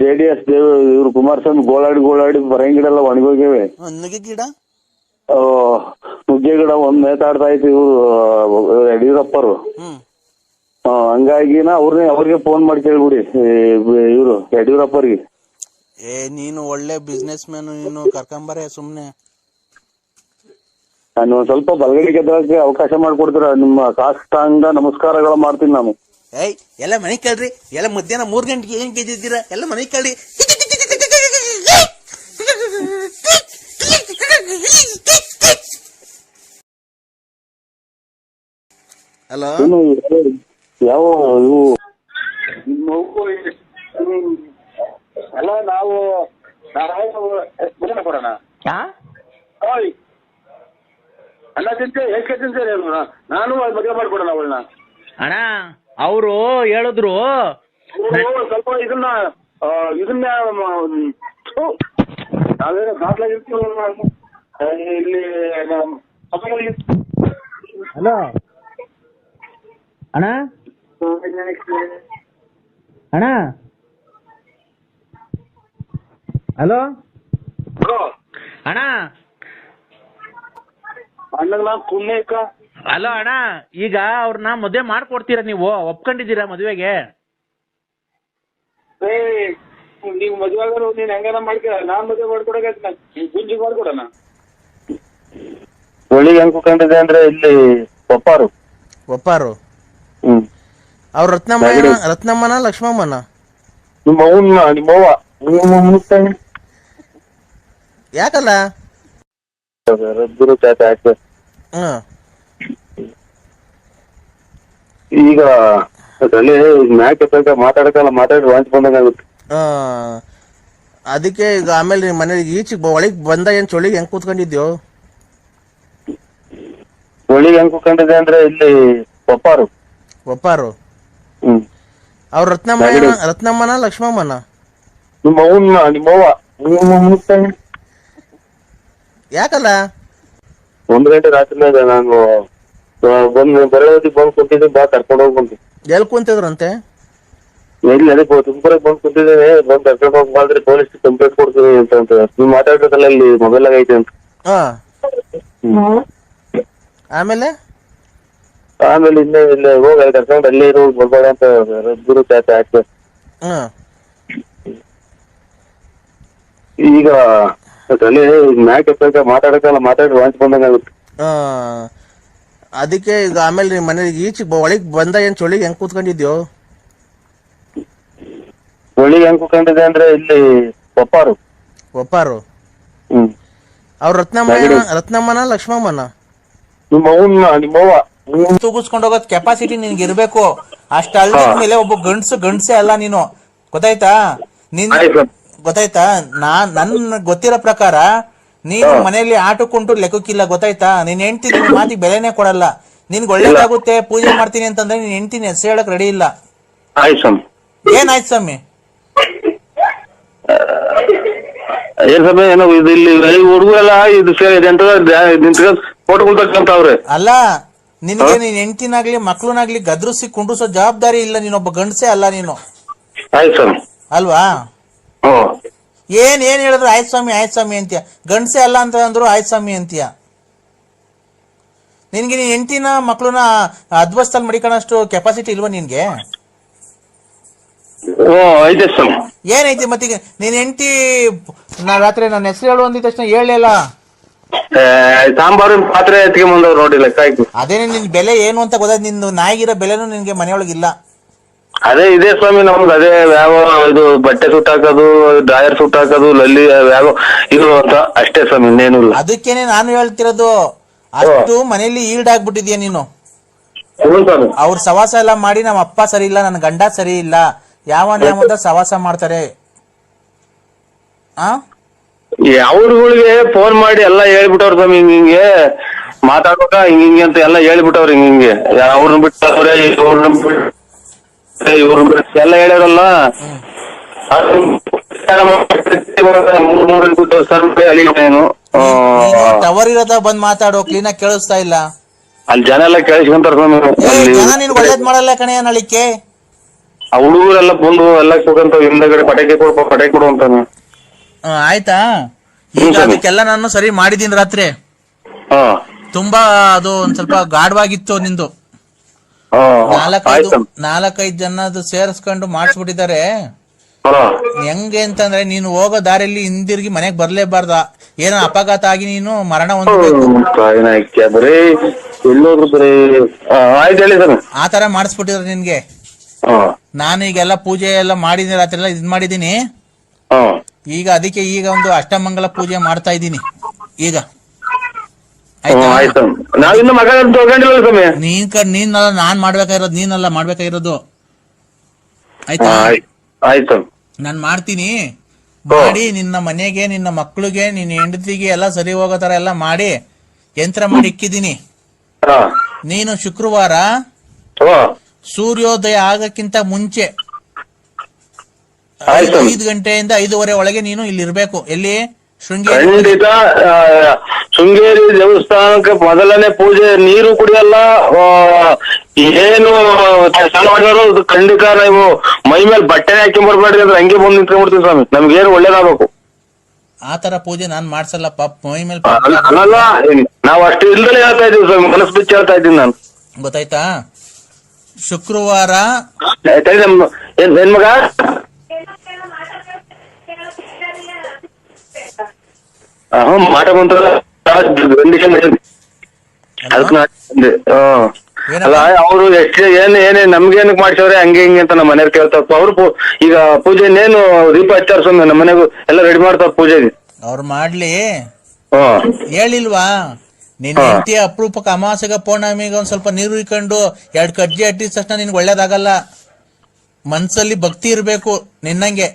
JDS ಇವ್ರು ಕುಮಾರಸ್ವಾಮಿ ಗೋಳಾಡಿ ಪರಂಗಿ ಗಿಡ ಎಲ್ಲ ಒಣಗೋಗಿವೆ. ನುಗ್ಗೆ ಗಿಡ ನುಗ್ಗೆ ಗಿಡ ಒಂದ್ ನೇತಾಡ್ತಾ ಇತ್ತು ಇವ್ರು ಯಡಿಯೂರಪ್ಪರು. ಹಂಗಾಗಿನ ಅವ್ರಿಗೆ ಫೋನ್ ಮಾಡಿ ಕೇಳ್ಬಿಡಿ ಇವ್ರು ಯಡಿಯೂರಪ್ಪರಿಗೆ. ನೀನು ಒಳ್ಳೆ ಬಿಸ್ನೆಸ್ ಮ್ಯಾನ್, ನೀನು ಕರ್ಕೊಂಬರೇ ಸುಮ್ನೆ. ನಾನು ಒಂದ್ ಸ್ವಲ್ಪ ಬಲಗಡೆ ಗೆದ್ದಕ್ಕೆ ಅವಕಾಶ ಮಾಡ್ಕೊಡ್ತೀರ? ನಿಮ್ಮ ಸಾಷ್ಟಾಂಗ ನಮಸ್ಕಾರಗಳು ಮಾಡ್ತೀನಿ ನಾನು. ಎಲ್ಲ ಮನೆ ಕೇಳ್ರಿ. ಎಲ್ಲ ಮಧ್ಯಾಹ್ನ 3 ಗಂಟೆಗೆ ಏನ್ ಗೆದ್ದಿದ್ದೀರಾ? ಎಲ್ಲ ಮನೆ ಕೇಳಿ. ಹಲೋ ಯಾವ ಇವು ಅಲ್ಲ ನಾವು ಕೊಡೋಣ ಅಲ್ಲ ತಿಂತೇವೆ ನಾನು ಮದುವೆ ಮಾಡ್ಕೊಡೋಣ ಅವಳನ್ನ. ಅಣ್ಣ ಅವರು ಹೇಳಿದ್ರು ಸ್ವಲ್ಪ ಇದನ್ನ ನಾವೇನೋ ದಾಖಲಾಗಿರ್ತೀವಿ ಇಲ್ಲಿ. ಹಲೋ ಅಣ್ಣ ಅಣ್ಣ ಹಲೋ ಅಣ್ಣ ಹಲೋ ಅಣ್ಣ, ಈಗ ಅವ್ರನ್ನ ಮದುವೆ ಮಾಡ್ಕೊಡ್ತೀರಾ? ನೀವು ಒಪ್ಕೊಂಡಿದ್ದೀರಾ ಮದುವೆಗೆ? ನೀವು ಮದುವೆ ಆಗೋರು ನೀನ್ ಹೆಂಗಾರ ಮಾಡ್ಕೊಳ, ನಾನ್ ಮದುವೆ ಮಾಡ್ಕೊಡಕೈತಿ, ನೀನ್ ಗುಂಜಿ ಮಾಡ್ಕೊಡಣ. ಒಳ್ಳಿಗೆ ಹೆಂಗ್ ಕುತ್ಕೊಂಡಿದೆ ಅಂದ್ರೆ ಇಲ್ಲಿ ಒಪ್ಪಾರು. ಅವ್ರ ರತ್ನಮ್ಮನ ಲಕ್ಷ್ಮಮ್ಮನ ನಿಮ್ಮ ಅವ್ನ ನಿಮ್ಮವ್ವ ಯಾಕಲ್ಲ ರಬ್ಬರು ಚಾಚ ಹಾಕ್ತ. ಈಗ ಅದ್ರಲ್ಲಿ ಮ್ಯಾಕ್ ಎತ್ತ ಮಾತಾಡಕಲ್ಲ, ಮಾತಾಡಿ ವಾಂಚ್ ಬಂದಂಗಾಗುತ್ತೆ. ಅದಕ್ಕೆ ಈಗ ಆಮೇಲೆ ನಿಮ್ ಮನೆ ಈಚೆಗೆ ಒಳಗ್ ಬಂದ ಏನ್ ಚೊಳಿಗೆ ಹೆಂಗ್ ಕೂತ್ಕೊಂಡಿದ್ಯೋ? ಒಳ್ಳಿಗೆ ಹೆಂಗ್ ಕುತ್ಕೊಂಡಿದೆ ಅಂದ್ರೆ ಇಲ್ಲಿ ಒಪ್ಪಾರು. ಅವ್ರ ರತ್ನಮ್ಮನ ಲಕ್ಷ್ಮಮ್ಮನ ನಿಮ್ಮ ಅವ್ನ ನಿಮ್ಮವ್ವ ಯಾಕಲ್ಲ 1 ಗಂಟೆ ರಾತ್ರಿ ನಾನು ಬರೋ ಹೊತ್ತಿಗೆ ಬಂದ್ ಕುಂತಿದ್ದೆ, ಬಾ ಕರ್ಕೊಂಡು ಹೋಗಿ ಬಂದು. ಎಲ್ಲಿ ಕುಂತಿದ್ರಂತೆ? ಎಲ್ಲಿ ಅದೇ ತುಮಕೂರಿಗೆ ಬಂದ್ ಕುಂತಿದ್ದೇನೆ, ಬಂದ್ ಕರ್ಕೊಂಡು ಹೋಗಿ ಮಾಡಿದ್ರೆ ಪೊಲೀಸ್ ಕಂಪ್ಲೇಂಟ್ ಕೊಡ್ತೀನಿ ಅಂತ ನೀವು ಮಾತಾಡ್ಬೇಕಲ್ಲ, ಇಲ್ಲಿ ಮೊಬೈಲ್ ಐತೆ ಅಂತ. ಆಮೇಲೆ ಇಲ್ಲೇ ಹೋಗಿ ಅಲ್ಲಿ ಕರ್ಕೊಂಡು ಅಲ್ಲೇ ಇರೋ ಬರ್ಬೇಡ ಅಂತ ರಬ್ಬರು ಚಾಚ ಹಾಕ್ತ. ಈಗ ಅದ್ರಲ್ಲಿ ಮ್ಯಾಕ್ ಎತ್ತ ಮಾತಾಡಕಲ್ಲ, ಮಾತಾಡಿ ವಾಂಚ್ ಬಂದಂಗಾಗುತ್ತೆ. ಅದಕ್ಕೆ ಈಗ ಆಮೇಲೆ ನಿಮ್ ಮನೆ ಈಚೆಗೆ ಒಳಗ್ ಬಂದ ಏನ್ ಚೊಳಿಗೆ ಹೆಂಗ್ ಕೂತ್ಕೊಂಡಿದ್ಯೋ? ಒಳ್ಳಿಗೆ ಹೆಂಗ್ ಕುತ್ಕೊಂಡಿದೆ ಅಂದ್ರೆ ಇಲ್ಲಿ ಒಪ್ಪಾರು. ಅವ್ರ ರತ್ನಮ್ಮನ ಲಕ್ಷ್ಮಮ್ಮನ ನಿಮ್ಮ ಅವ್ನ ನಿಮ್ಮವ್ವ ತೂಗಿಸ್ಕೊಂಡು ಹೋಗೋದ್ ಕೆಪಾಸಿಟಿ ನಿನ್ಗೆ ಇರ್ಬೇಕು. ಅಷ್ಟ ಅಲ್ದ ಮೇಲೆ ಒಬ್ಬ ಗಂಡ್ಸೆ ಅಲ್ಲ ನೀನು, ಗೊತ್ತಾಯ್ತಾ? ಗೊತ್ತಾಯ್ತಾ? ನನ್ ಗೊತ್ತಿರೋ ಪ್ರಕಾರ ನೀನು ಮನೆಯಲ್ಲಿ ಆಟಕ್ಕುಂಟು ಲೆಕ್ಕಕ್ಕಿಲ್ಲ, ಗೊತ್ತಾಯ್ತಾ? ನೀನ್ ಹೆಂಡ್ತಿ ನಿನ್ ಮಾತಿಗೆ ಬೆಲೆನೇ ಕೊಡಲ್ಲ. ನಿನ್ಗೆ ಒಳ್ಳೇದಾಗುತ್ತೆ ಪೂಜೆ ಮಾಡ್ತೀನಿ ಅಂತಂದ್ರೆ ನೀನ್ ಹೆಂಡ್ತಿನ ಹೆಸರು ಹೇಳಕ್ ರೆಡಿ ಇಲ್ಲ. ಏನಾಯ್ತು ಸ್ವಾಮಿ? ಏನ್ ಸಮಯ ಏನೋ ಇಲ್ಲಿ ಹುಡುಗರೆಲ್ಲ ಇದು ಫೋಟೋಗಳು ತಕ್ಕಂತವ್ರೆ. ಅಲ್ಲ, ನಿನ್ಗೆ ನೀನ್ ಹೆಂಡ್ತಿನಾಗ್ಲಿ ಮಕ್ಳನಾಗ್ಲಿ ಗದ್ರಿಸಿ ಕುಂಡ್ರಿಸೋ ಜವಾಬ್ದಾರಿ ಇಲ್ಲ. ನೀನೊಬ್ಬ ಗಂಡಸೆ ಅಲ್ಲ ನೀನು, ಅಲ್ವಾ? ಏನ್ ಹೇಳಿದ್ರು ಆಯ್ತು ಸ್ವಾಮಿ ಅಂತೀಯ. ಗಂಡಸೆ ಅಲ್ಲ ಅಂತ ಅಂದ್ರು ಆಯ್ತು ಸ್ವಾಮಿ ಅಂತೀಯ. ನಿನ್ಗೆ ನೀನ್ ಹೆಂಡ್ತಿನ ಮಕ್ಳನ್ನ ಅದ್ವಸ್ತಲ್ಲಿ ಮಡಿಕೊಳ್ಳೋಷ್ಟು ಕೆಪಾಸಿಟಿ ಇಲ್ವಾ ನಿನ್ಗೆ? ಏನೈತಿ ಮತ್ತೀಗ? ನೀನ್ ಹೆಂಡ್ತಿ ರಾತ್ರಿ ನನ್ನ ಹೆಸರು ಹೇಳು ಅಂದಿದ ತಕ್ಷಣ ಹೇಳಲಿಲ್ಲ. ಸಾಂಬಾರು ಪಾತ್ರೆ ಎತ್ಕೊಂಡ್ಬಂದವ್ರು ನೋಡಿಲ್ಲ. ಅದೇನೆ ನಿನ್ ಬೆಲೆ ಏನು ಅಂತ ಗೊತ್ತಾಯ್ತು. ನಿಂದು ನಾಯಿಗಿರೋ ಬೆಲೆನೂ ನಿನ್ಗೆ ಮನೆಯೊಳಗಿಲ್ಲ. ಅದೇ ಇದೆ ಸ್ವಾಮಿ, ನಮ್ದು ಅದೇ ಯಾವ ಇದು ಬಟ್ಟೆ ಸುಟ್ ಹಾಕೋದು, ಡ್ರಾಯರ್ ಸುಟ್ ಹಾಕೋದು, ಲಲ್ಲಿ ಯಾವ ಇದು ಅಂತ ಅಷ್ಟೇ ಸ್ವಾಮಿ, ಇನ್ನೇನು ಇಲ್ಲ. ಅದಕ್ಕೇನೆ ನಾನು ಹೇಳ್ತಿರೋದು, ಅಷ್ಟು ಮನೇಲಿ ಈಡಾಗ್ಬಿಟ್ಟಿದ್ಯಾ ನೀನು. ಅವ್ರ ಸವಾಸ ಎಲ್ಲ ಮಾಡಿ ನಮ್ಮ ಅಪ್ಪ ಸರಿ ಇಲ್ಲ, ನನ್ನ ಗಂಡ ಸರಿ ಇಲ್ಲ, ಯಾವ ಸವಾಸ ಮಾಡ್ತಾರೆ. ಅವ್ರಗಳಿಗೆ ಫೋನ್ ಮಾಡಿ ಎಲ್ಲ ಹೇಳ್ಬಿಟ್ಟವ್ರ ಸ್ವಾಮಿ, ಹಿಂಗೆ ಮಾತಾಡ್ಬೇಕ ಹಿಂಗೆ ಅಂತ ಎಲ್ಲ ಹೇಳ್ಬಿಟ್ಟವ್ರ. ಹಿಂಗೆ ಅವ್ರನ್ನ ಬಿಟ್ಟವ್ರೆ, ಇವ್ರನ್ನ ಬಿಟ್ಟು ಎಲ್ಲ ಹೇಳ್ಯಾರಲ್ಲ. ಟವರ್ ಇರೋದ ಬಂದ್ ಮಾತಾಡೋ, ಕ್ಲೀನ್ ಆಗಿ ಕೇಳಿಸ್ತಾ ಇಲ್ಲ. ಅಲ್ಲಿ ಜನ ಎಲ್ಲ ಕೇಳಿಸ್ಕೊಂತಾರ ಜನ ನಿನ್ ಒಳ್ಳೇದ್ ಮಾಡಲ್ಲ ಕಣೆಯ ನಳಿಕೆ. ಆ ಹುಡುಗರೆಲ್ಲ ಬಂದು ಎಲ್ಲ ಕೂಗಂತ ಹಿಂದಗಡೆ ಪಟಾಕಿ ಕೊಡು ಅಂತಾನೆ. ಆಯ್ತಾ? ಈಗ ಅದಕ್ಕೆಲ್ಲ ನಾನು ಸರಿ ಮಾಡಿದೀನಿ ರಾತ್ರಿ. ತುಂಬಾ ಅದು ಒಂದ್ ಸ್ವಲ್ಪ ಗಾಢವಾಗಿತ್ತು ನಿಂದು. 4-5 ಜನದ್ದು ಸೇರಿಸ್ಕೊಂಡು ಮಾಡಿಸ್ಬಿಟ್ಟಿದ್ದಾರೆ. ಹೆಂಗೆ ಅಂತಂದ್ರೆ ನೀನು ಹೋಗೋ ದಾರಿಯಲ್ಲಿ ಹಿಂದಿರುಗಿ ಮನೆಗ್ ಬರ್ಲೇಬಾರ್ದ. ಏನೋ ಅಪಘಾತ ಆಗಿ ನೀನು ಮರಣ ಹೊಂದಬೇಕು, ಆತರ ಮಾಡಿಸ್ಬಿಟ್ಟಿದ್ರೆ ನಿನ್ಗೆ. ನಾನು ಈಗೆಲ್ಲ ಪೂಜೆ ಎಲ್ಲ ಮಾಡಿದೀನಿ, ರಾತ್ರಿ ಎಲ್ಲ ಇದ್ ಮಾಡಿದೀನಿ. ಈಗ ಅದಕ್ಕೆ ಈಗ ಒಂದು ಅಷ್ಟಮಂಗಲ ಪೂಜೆ ಮಾಡ್ತಾ ಇದ್ದೀನಿ ಈಗ. ನೀನಲ್ಲ ನಾನ್ ಮಾಡ್ಬೇಕಾಗಿರೋದು, ನೀನಲ್ಲ ಮಾಡ್ಬೇಕಾಗಿರೋದು. ಆಯ್ತಾ? ನಾನ್ ಮಾಡ್ತೀನಿ. ಮಾಡಿ ನಿನ್ನ ಮನೆಗೆ, ನಿನ್ನ ಮಕ್ಳಿಗೆ, ನಿನ್ನ ಹೆಂಡತಿಗೆ ಎಲ್ಲ ಸರಿ ಹೋಗೋ ತರ ಎಲ್ಲ ಮಾಡಿ ಯಂತ್ರ ಮಾಡಿ ಇಕ್ಕಿದೀನಿ. ನೀನು ಶುಕ್ರವಾರ ಸೂರ್ಯೋದಯ ಆಗಕ್ಕಿಂತ ಮುಂಚೆ 5 ಗಂಟೆಯಿಂದ 5:15 ಒಳಗೆ ನೀನು ಇಲ್ಲಿ ಇರ್ಬೇಕು. ಎಲ್ಲಿ? ಶೃಂಗೇರಿ. ಶೃಂಗೇರಿ ದೇವಸ್ಥಾನಕ್ಕೆ ಮೊದಲನೇ ಪೂಜೆ. ನೀರು ಕುಡಿಯಲ್ಲ, ಏನು ಖಂಡಿತ ನೀವು ಮೈ ಮೇಲೆ ಬಟ್ಟೆ ಹಾಕಿ ಬರ್ಬೇಡ್ರಿ ಅಂದ್ರೆ ಹಂಗೆ ಬಂದು ನಿಂತ್ಕೊಂಡ್ಬಿಡ್ತೀವಿ ಸ್ವಾಮಿ. ನಮ್ಗೇನು ಒಳ್ಳೇದಾಗಬೇಕು. ಆತರ ಪೂಜೆ ನಾನ್ ಮಾಡ್ಸಲ್ಲ. ಮೈ ಮೇಲೆ ಅಲ್ಲ, ನಾವ್ ಅಷ್ಟು ಇಲ್ದಲೇ ಹೇಳ್ತಾ ಇದೀವಿ ಸ್ವಾಮಿ, ಮನಸ್ಸು ಬಿಚ್ಚಿ ಹೇಳ್ತಾ ಇದ್ದೀನಿ ನಾನು. ಗೊತ್ತಾಯ್ತಾ? ಶುಕ್ರವಾರ ಏನ್ ಮಗ ಮಾಟ ಬಂತ ಕಂಡೀಷನ್ ಅದಕ್ಕೆ ಅಲ್ಲ ಅವ್ರು ಎಷ್ಟು ಏನೇ ನಮ್ಗೇನಕ್ ಮಾಡ್ಸವ್ರೆ ಹಂಗೆ ಹಿಂಗೆ ಅಂತ ನಮ್ಮ ಮನೆಯವ್ರು ಕೇಳ್ತಾರ ಅವ್ರು ಈಗ ಪೂಜೆ ಇನ್ನೇನು ದೀಪ ಹಚ್ಚಾರ ಸ್ವಾಮಿ ನಮ್ಮ ಮನೆಗೂ ಎಲ್ಲ ರೆಡಿ ಮಾಡ್ತಾರ ಪೂಜೆಗೆ. ಅವ್ರು ಮಾಡ್ಲಿ ಹೇಳಿಲ್ವಾ ನಿನ್ ಹೆಂಡತಿ ಅಪರೂಪಕ್ಕೆ ಅಮಾವಾಸ್ಯೆಗ ಪೌರ್ಣಮಿಗೆ ಒಂದ್ ಸ್ವಲ್ಪ ನೀರು ಇಕ್ಕೊಂಡು 2 ಕಜ್ಜಿ ಅಟ್ಟಿದ ತಕ್ಷಣ ನಿನ್ಗೆ ಒಳ್ಳೇದಾಗಲ್ಲ. ಮನ್ಸಲ್ಲಿ ಭಕ್ತಿ ಇರ್ಬೇಕು ನಿನ್ನಂಗೆ.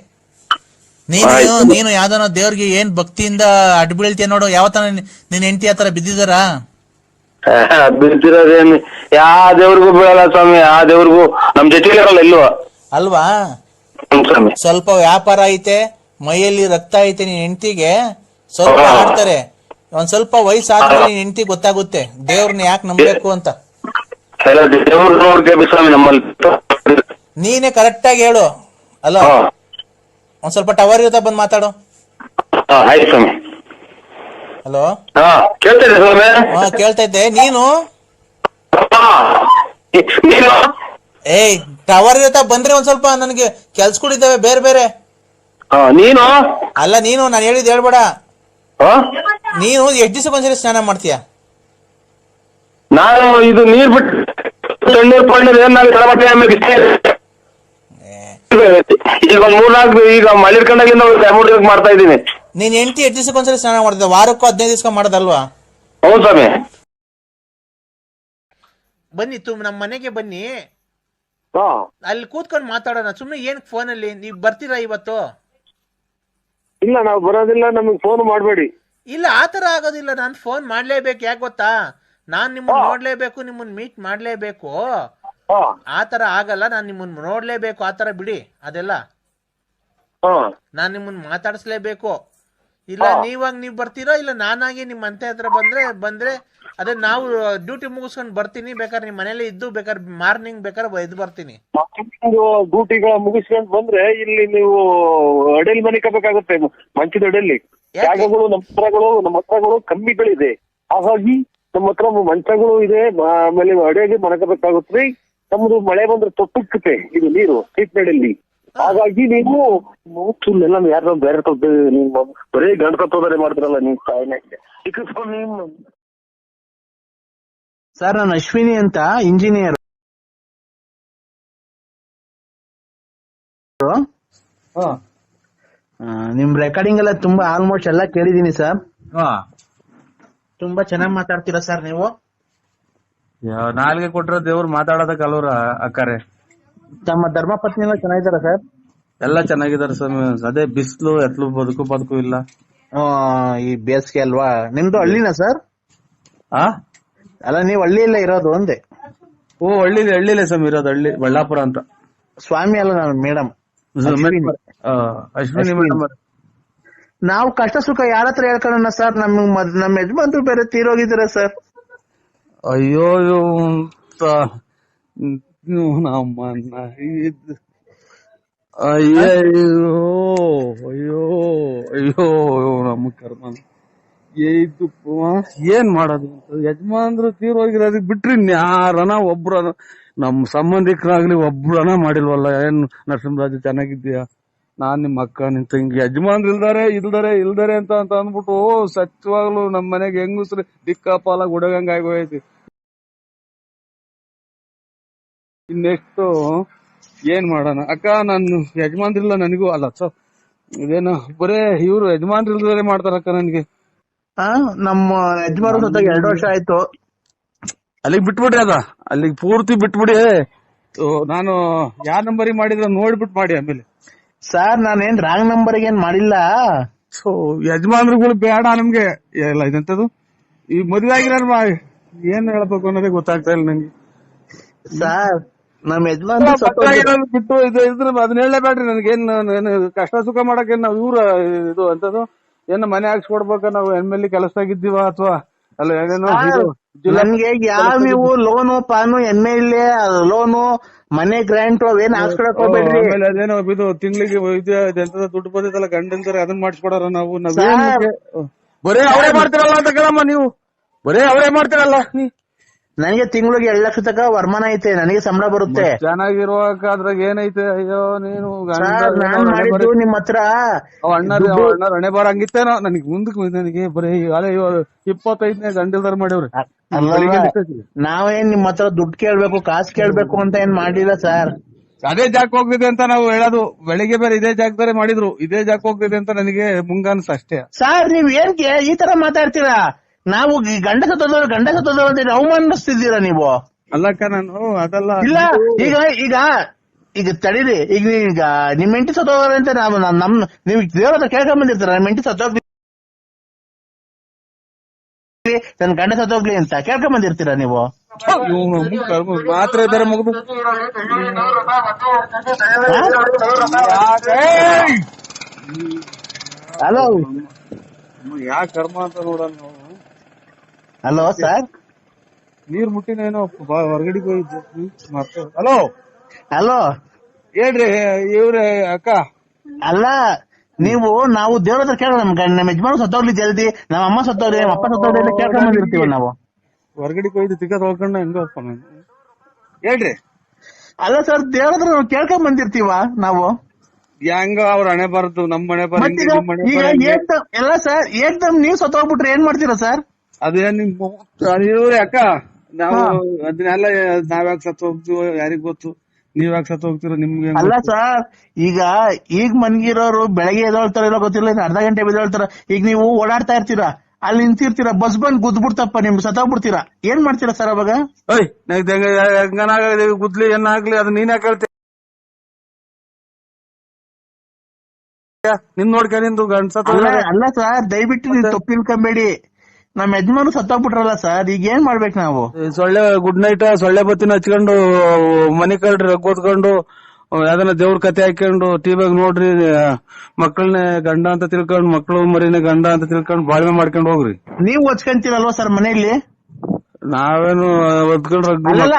ನೀನು ಯಾವ್ದನ ದೇವ್ರಿಗೆ ಏನ್ ಭಕ್ತಿಯಿಂದ ಅಡ್ಡ ಬೀಳ್ತೀಯ ನೋಡು. ಯಾವತ್ತನ ನಿನ್ ಹೆಂಡತಿ ಆತರ ಬಿದ್ದಿದಾರ? ಬಿದ್ದಿರೋದೇನು ಯಾವ ದೇವ್ರಿಗೂ ಬೀಳಲ್ಲ ಸ್ವಾಮಿ, ಆ ದೇವ್ರಿಗೂ ನಮ್ ಜೊತೆಲಿ ಇರಲ್ಲ ಇಲ್ವಾ ಅಲ್ವಾ? ಸ್ವಲ್ಪ ವ್ಯಾಪಾರ ಐತೆ, ಮೈಯಲ್ಲಿ ರಕ್ತ ಐತೆ ನಿನ್ ಹೆಂಡತಿಗೆ, ಸ್ವಲ್ಪ ಆಡ್ತಾರೆ. ಒಂದ್ ಸ್ವಲ್ಪ ವಯಸ್ಸಾದ್ಮೇಲೆ ನಿನ್ ಹೆಂಡತಿ ಗೊತ್ತಾಗುತ್ತೆ ದೇವ್ರನ್ನ ಯಾಕೆ ನಂಬೇಕು ಅಂತ. ನೀನೇ ಕರೆಕ್ಟ್ ಆಗಿ ಹೇಳು. ಅಲ್ಲ ಒಂದ್ ಸ್ವಲ್ಪ ಟವರ್ ಇರುತ್ತಾ ಬಂದ್ ಮಾತಾಡು. ಹಲೋ ಕೇಳ್ತೈತೆ. ನೀನು ಏಯ್ ಟವರ್ ಇರುತ್ತಾ ಬಂದ್ರೆ ಒಂದ್ ಸ್ವಲ್ಪ ನನ್ಗೆ ಕೆಲ್ಸಗಳಿದ್ದಾವೆ ಬೇರೆ ಬೇರೆ. ನೀನು ಅಲ್ಲ ನೀನು ನಾನು ಹೇಳಿದ್ ಹೇಳ್ಬೇಡ. ನೀನು ಎಷ್ಟ್ ದಿವಸಕ್ಕೊಂದ್ಸರಿ ಸ್ನಾನ ಮಾಡ್ತೀಯ? ನಾನು ಇದು ನೀರ್ ಬಿಟ್ಟು ಈಗ ಒಂದ್ 3-4 ಈಗ ಮಳೆ ಇಟ್ಕೊಂಡಾಗಿಂದ 3 ದಿವಸ ಮಾಡ್ತಾ ಇದ್ದೀನಿ. ನೀನ್ ಹೆಂಡತಿ ಎಷ್ಟ್ ದಿವಸಕ್ಕೊಂದ್ಸರಿ ಸ್ನಾನ ಮಾಡ್ತಿದ್ದ? ವಾರಕ್ಕೂ 15 ದಿವಸ ಮಾಡೋದಲ್ವಾ? ಹೌದು ಸ್ವಾಮಿ. ಬನ್ನಿ ನಮ್ಮ ಮನೆಗೆ ಬನ್ನಿ, ಅಲ್ಲಿ ಕೂತ್ಕೊಂಡು ಮಾತಾಡೋಣ. ಸುಮ್ನೆ ಏನ್ ಫೋನಲ್ಲಿ ನೀವ್ ಬರ್ತೀರಾ ಇವತ್ತು? ಇಲ್ಲ ನಾವು ಬರೋದಿಲ್ಲ, ನಮಗ್ ಫೋನ್ ಮಾಡ್ಬೇಡಿ. ಇಲ್ಲ ಆತರ ಆಗೋದಿಲ್ಲ, ನಾನ್ ಫೋನ್ ಮಾಡ್ಲೇಬೇಕು. ಯಾಕೆ ಗೊತ್ತಾ, ನಾನ್ ನಿಮ್ಮನ್ನ ನೋಡ್ಲೇಬೇಕು, ನಿಮ್ಮನ್ನ ಮೀಟ್ ಮಾಡ್ಲೇಬೇಕು. ಆತರ ಆಗಲ್ಲ, ನಾನ್ ನಿಮ್ಮನ್ನ ನೋಡ್ಲೇಬೇಕು. ಆತರ ಬಿಡಿ ಅದೆಲ್ಲ. ನಾನ್ ನಿಮ್ಮನ್ನ ಮಾತಾಡಿಸ್ಲೇಬೇಕು. ಇಲ್ಲ ನೀವಾಗ ನೀವ್ ಬರ್ತೀರಾ, ಇಲ್ಲ ನಾನಾಗಿ ನಿಮ್ ಅಂತೆ ಹತ್ರ ಬಂದ್ರೆ ಅದೇ ನಾವು ಡ್ಯೂಟಿ ಮುಗಿಸ್ಕೊಂಡ್ ಬರ್ತೀನಿ. ಬೇಕಾದ್ರೆ ನಿಮ್ ಮನೇಲಿ ಇದ್ದು ಬೇಕಾದ್ರೆ ಮಾರ್ನಿಂಗ್ ಬೇಕಾದ್ರೆ ಎದ್ದು ಬರ್ತೀನಿ. ಡ್ಯೂಟಿಗಳ ಮುಗಿಸ್ಕೊಂಡ್ ಬಂದ್ರೆ ಇಲ್ಲಿ ನೀವು ಅಡೆಯಲ್ಲಿ ಮನೆ ಕಬೇಕಾಗುತ್ತೆ. ಮಂಚದ ಅಡೆಯಲ್ಲಿ ಜಾಗಗಳು ನಮ್ಮ ಹತ್ರಗಳು ಕಮ್ಮಿಗಳಿದೆ. ಹಾಗಾಗಿ ನಮ್ಮ ಹತ್ರ ಮಂಚಗಳು ಇದೆ, ಆಮೇಲೆ ಅಡೆಗೆ ಮನಕಬೇಕಾಗುತ್ತೆ. ನಮ್ದು ಮಳೆ ಬಂದ್ರೆ ತೊಟ್ಟುತ್ತೆ ಇದು ನೀರು ಸೀಟ್ನಡೆಯಲ್ಲಿ. ಹಾಗಾಗಿ ನೀವು ಎಲ್ಲ ಯಾರು ಬೇರೆ ನಿಮ್ಮ ಬರೀ ಗಂಡಸತ್ವದರೆ ಮಾಡ್ತಾರಲ್ಲ ನೀವು ತಾಯಿನ. ಸರ್ ನಾನು ಅಶ್ವಿನಿ ಅಂತ ಇಂಜಿನಿಯರ್. ನಿಮ್ ರೆಕಾರ್ಡಿಂಗ್ ಎಲ್ಲ ತುಂಬಾ ಆಲ್ಮೋಸ್ಟ್ ಎಲ್ಲ ಕೇಳಿದೀನಿ ಸರ್. ತುಂಬಾ ಚೆನ್ನಾಗಿ ಮಾತಾಡ್ತೀರಾ ಸರ್ ನೀವು. ನಾಲ್ಗೆ ಕೊಟ್ರ ದೇವ್ರು ಮಾತಾಡೋದಕ್ಕೆ ಅಲ್ವರ ಅಕ್ಕಾರೆ. ತಮ್ಮ ಧರ್ಮಪತ್ನಿ ಎಲ್ಲ ಚೆನ್ನಾಗಿದಾರ ಸರ್? ಎಲ್ಲ ಚೆನ್ನಾಗಿದಾರೆ ಸರ್. ಅದೇ ಬಿಸಿಲು ಎತ್ಲು ಬದುಕು ಇಲ್ಲ. ಈ ಬೇಸಿಗೆ ಅಲ್ವಾ? ನಿಮ್ದು ಹಳ್ಳಿನ ಸರ್? ಅಲ್ಲ ನೀವು ಹಳ್ಳಿಯಲ್ಲೇ ಇರೋದು ಒಂದೇ? ಹಳ್ಳಿಲೇ ಸರ್ ಇರೋದು. ಹಳ್ಳಿ ಬಳ್ಳಾಪುರ ಅಂತ. ಸ್ವಾಮಿ ಅಲ್ಲ ನಾನು ಮೇಡಮ್ ಅಶ್ವಿನಿ ಮೇಡಮ್. ನಾವು ಕಷ್ಟ ಸುಖ ಯಾರ ಹತ್ರ ಹೇಳ್ಕೊಳ್ಳೋಣ ಸರ್? ನಮ್ಮ ಯಜಮಾನ್ರು ಬೇರೆ ತೀರೋಗಿದ್ದೀರ ಸರ್. ಅಯ್ಯೋ ನಮ್ಮನ್ನ ಅಯ್ಯೋ ನಮ್ಮ ಕರ್ಮ ಏನ್ ಮಾಡೋದು ಅಂತ. ಯಜಮಾನ್ರು ತೀರೋಗಿರೋದಕ್ಕೆ ಬಿಟ್ರಿ ಯಾರನ ಒಬ್ರನ ನಮ್ ಸಂಬಂಧಿಕರಾಗ್ಲಿ ಒಬ್ರನ ಮಾಡಿಲ್ವಲ್ಲ. ಏನ್ ನರಸಿಂಹರಾಜು ಚೆನ್ನಾಗಿದ್ದೀಯಾ, ನಾನ್ ನಿಮ್ ಅಕ್ಕ ನಿನ್ ತಂಗಿ, ಯಜಮಾನ್ರು ಇಲ್ದಾರೆ ಅಂತ ಅಂದ್ಬಿಟ್ಟು ಸತ್ಯವಾಗ್ಲು ನಮ್ ಮನೆಗೆ ಹೆಂಗಸ್ರು ದಿಕ್ಕಾಪಾಲ ಗುಡಗಂಗ ಆಗೋಯ್ತಿ. ಇನ್ನೆಷ್ಟು ಏನ್ ಮಾಡೋಣ ಅಕ್ಕ. ನಾನು ಯಜಮಾನ್ರಿಲ್ಲ ನನಗೂ ಅಲ್ಲ ಇದೇನು ಬರೇ ಇವ್ರು ಯಜಮಾನ್ರಿಲ್ದಾರೆ ಮಾಡ್ತಾರಕ್ಕ ನನ್ಗೆ. ನಮ್ಮ ಯಜಮಾನ್ರ ಜೊತೆಗೆ 2 ವರ್ಷ ಆಯ್ತು. ಅಲ್ಲಿಗೆ ಬಿಟ್ಬಿಡ್ರಿ ಅಲ್ಲಿಗೆ ಪೂರ್ತಿ ಬಿಟ್ಬಿಡಿ. ನಾನು ಯಾವ ನಂಬರಿಗೆ ಮಾಡಿದ್ರೆ ನೋಡ್ಬಿಟ್ಟು ಮಾಡಿ ಆಮೇಲೆ. ಸರ್ ನಾನೇನ್ ರಾಂಗ್ ನಂಬರ್ಗೆ ಏನ್ ಮಾಡಿಲ್ಲ. ಯಜಮಾನ್ರುಗಳು ಬೇಡ ನಮ್ಗೆ. ಎಲ್ಲ ಇದಂತದ್ದು ಈ ಮದುವೆ ಆಗಿರೋ ಏನ್ ಹೇಳ್ಬೇಕು ಅನ್ನೋದೇ ಗೊತ್ತಾಗ್ತಾ ಇಲ್ಲ ನಂಗೆ. ಸರ್ ನಮ್ ಯಜಮಾನ್ ಬಿಟ್ಟು ಅದನ್ನ ಹೇಳಲೇಬೇಡ್ರಿ ನನಗೇನು ಕಷ್ಟ ಸುಖ ಮಾಡಕ್ ನಾವ್ ಇವ್ರ ಇದು ಅಂತದ್ದು ಏನ ಮನೆ ಹಾಕ್ಸ್ಕೊಡ್ಬೇಕ ನಾವು ಎಮ್ಮೆಲ್ಲಿ ಕೆಲಸದಾಗಿದ್ದೀವ ಅಥವಾ ಅಲ್ಲ ಏನೇನೋ. ನನ್ಗೆ ಯಾವ ನೀವು ಲೋನು ಪಾನು ಎಮ್ಮೆಲ್ಲೆ ಲೋನು ಮನೆ ಗ್ರಾಂಟ್ ಅವೇನ್ ಹಾಕ್ಸ್ಕೊಳಕ್ ಹೋಗ್ಬೇಡ್ರಿ. ಆಮೇಲೆ ಅದೇನೋ ಇದು ತಿಂಗಳಿಗೆ ಎಂತದ ದುಡ್ಡು ಬಂದಿತ್ತಲ್ಲ ಗಂಡಂತಾರೆ ಅದನ್ನ ಮಾಡಿಸ್ಕೊಡಾರ ನಾವು. ಬರೇ ಅವರೇ ಮಾಡ್ತಿರಲ್ಲ ಅಂತ ಕೇಳಮ್ಮ ನೀವು. ಬರೇ ಅವರೇ ಮಾಡ್ತಿರಲ್ಲ ನನಗೆ ತಿಂಗಳಿಗೆ 2 ಲಕ್ಷ ತನಕ ವರಮಾನ ಐತೆ, ನನಗೆ ಸಂಬಳ ಬರುತ್ತೆ. ಚೆನ್ನಾಗಿರುವಾಗ ಅದ್ರಾಗ ಏನೈತೆ? ಅಯ್ಯೋ ನೀನು ಸರ್ ನಾನ್ ಮಾಡಿದ್ದು ನಿಮ್ ಹತ್ರ ಅಣ್ಣ ಹಣೆ ಬಾರ ಹಂಗಿತ್ತೇನೋ. ನನಗೆ ಮುಂದಕ್ಕೆ ನನಗೆ ಬರೀ 25ನೇ ಗಂಡಲ್ದಾರ ಮಾಡ್ಯವ್ರಿ. ನಾವೇನ್ ನಿಮ್ ಹತ್ರ ದುಡ್ಡು ಕೇಳ್ಬೇಕು, ಕಾಸು ಕೇಳ್ಬೇಕು ಅಂತ ಏನ್ ಮಾಡಿಲ್ಲ ಸರ್. ಅದೇ ಜಾಕ್ ಹೋಗ್ತಿದೆ ಅಂತ ನಾವು ಹೇಳೋದು. ಬೆಳಿಗ್ಗೆ ಬೇರೆ ಇದೇ ಜಾಗದಾರೆ ಮಾಡಿದ್ರು, ಇದೇ ಜಾಕ್ ಹೋಗ್ತಿದೆ ಅಂತ ನನಗೆ ಮುಂಗಾನ್ಸ ಅಷ್ಟೇ. ಸರ್ ನೀವ್ ಏನ್ಗೆ ಈ ತರ ಮಾತಾಡ್ತೀರಾ? ನಾವು ಗಂಡ ಸತ್ತೋದವ್ರು ಅಂತ ಅವಮಾನಿಸ್ತಿದ್ದೀರಾ ನೀವು? ಅಲ್ಲಕ್ಕ ನಾನು ಅದಲ್ಲ. ಇಲ್ಲ ಈಗ ಈಗ ಈಗ ತಡೀರಿ, ಈಗ ನಿಮ್ ಹೆಂಡತಿ ಸತ್ತೋದ್ರೆ ಅಂತ ನಮ್ ನೀವ್ ದೇವ್ರ ಹತ್ರ ಕೇಳ್ಕೊಂಡ್ ಬಂದಿರ್ತಾರ, ನಿಮ್ ಹೆಂಡತಿ ಸತ್ತೋಗ್ಲಿ, ನನ್ ಗಂಡ ಸತ್ತೋಗ್ಲಿ ಅಂತ ಕೇಳ್ಕೊಂಡ್ ಬಂದಿರ್ತೀರಾ ನೀವು? ಮಾತ್ರ ಬೇರೆ ಮುಗಿದು ಹಲೋ ಯಾ ಕರ್ಮ ಅಂತ ನೋಡೋಣ ನಾವು. ಹಲೋ ಸರ್, ನೀರ್ ಮುಟ್ಟಿನೇನೋ ಹೊರಗಡೆಗೆ ಹೋಗಿದ್ದೆ ಮತ್ತೆ. ಹಲೋ ಹಲೋ ಹೇಳ್ರಿ ಇವ್ರೆ ಅಕ್ಕ. ಅಲ್ಲ ನಾವು ದೇವ್ರ ಹತ್ರ ಕೇಳ, ನಮ್ಮ ಯಜಮಾನ ಸತ್ತೋಗ್ಲಿ ಜಲ್ದಿ, ನಮ್ಮ ಅಮ್ಮ ಸತ್ತೋಗ್ಲಿ, ನಮ್ಮ ಅಪ್ಪ ಸತ್ತೋಗ್ಲಿ ಅಂತ ಕೇಳ್ಕೊಂಡ್ ಬಂದಿರ್ತೀವಿ ನಾವು. ಹೊರಗಡೆಗೆ ಹೋಗಿದ್ದು ತಿಕ್ಕ ತೊಳ್ಕೊಂಡ ಹೆಂಗಪ್ಪ ನಾನು. ಹೇಳ್ರಿ. ಅಲ್ಲ ಸರ್, ದೇವ್ರ ಹತ್ರ ನಾವು ಕೇಳ್ಕೊಂಡ್ ಬಂದಿರ್ತೀವ ನಾವು. ಹೆಂಗ ಅವ್ರ ಹಣೆ ಬರದು, ನಮ್ಮ ಹಣೆ ಬರ ಎಲ್ಲ ಸರ್ ಏಕ್ದಮ್ ನೀವ್ ಸತ್ತೋಗ್ಬಿಟ್ರೆ ಏನ್ ಮಾಡ್ತೀರಾ ಸರ್? ಅದೇನ್ ಇವ್ರಿ ಅಕ್ಕ, ನಾವು ಅದನ್ನೆಲ್ಲ ನಾವ್ಯಾಕೆ ಸತ್ತು ಹೋಗ್ತೀವೋ ಯಾರಿಗ್ ಗೊತ್ತು. ನೀವ್ಯಾಕೆ ಸತ್ತು ಹೋಗ್ತೀರೋ ನಿಮ್ಗೆ? ಅಲ್ಲ ಸರ್, ಈಗ ಮನ್ಗಿರೋರು ಬೆಳಗ್ಗೆ ಎದೊಳ್ತಾರ ಇಲ್ಲ ಗೊತ್ತಿಲ್ಲ, ಅರ್ಧ ಗಂಟೆ ಬಿದ್ದೊಳ್ತಾರ. ಈಗ ನೀವು ಓಡಾಡ್ತಾ ಇರ್ತೀರಾ, ಅಲ್ಲಿ ನಿಂತಿರ್ತೀರಾ, ಬಸ್ ಬಂದ್ ಗುದ್ಬಿಡ್ತಪ್ಪ, ನಿಮ್ಗೆ ಸತ್ತೋಗ್ಬಿಡ್ತೀರಾ, ಏನ್ ಮಾಡ್ತೀರಾ ಸರ್ ಅವಾಗ? ಹೆಂಗನಾಗಲಿ ಗುದ್ಲಿ ಏನಾಗ್ಲಿ ಅದು ನೀನ್ ಯಾಕೆ ಹೇಳ್ತೀಯ? ನಿನ್ ನೋಡ್ಕ ನಿಂದು ಗಂಡ್ಸ. ಅಲ್ಲ ಸರ್, ದಯವಿಟ್ಟು ನೀವು ತಪ್ಪಿಲ್ಕೊಂಬೇಡಿ, ನಮ್ ಯಜಮಾನು ಸತ್ತೋಗ್ಬಿಟ್ರಲ್ಲ ಸರ್, ಈಗ ಏನ್ ಮಾಡ್ಬೇಕು ನಾವು? ಸೊಳ್ಳೆ ಗುಡ್ ನೈಟ್ ಸೊಳ್ಳೆ ಬತ್ತಿನ ಹಚ್ಕೊಂಡು ಮನೆ ಕಳ್ರಿ ರಗ್ಗೋತ್ಕೊಂಡು ಯಾವ್ದನ್ನ ದೇವ್ರ ಕತೆ ಹಾಕೊಂಡು ಟಿವಿಯಾಗ ನೋಡ್ರಿ, ಮಕ್ಕಳನ್ನ ಗಂಡ ಅಂತ ತಿಳ್ಕೊಂಡ್, ಮಕ್ಳು ಮರಿನ ಗಂಡ ಅಂತ ತಿಳ್ಕೊಂಡ್ ಬಾಳ್ವೆ ಮಾಡ್ಕೊಂಡ್ ಹೋಗ್ರಿ. ನೀವು ಹೊಚ್ಕೊಂತೀರಲ್ವಾ ಸರ್ ಮನೆಯಲ್ಲಿ? ನಾವೇನು ಒದ್ಕೊಂಡ್ ಅಲ್ಲ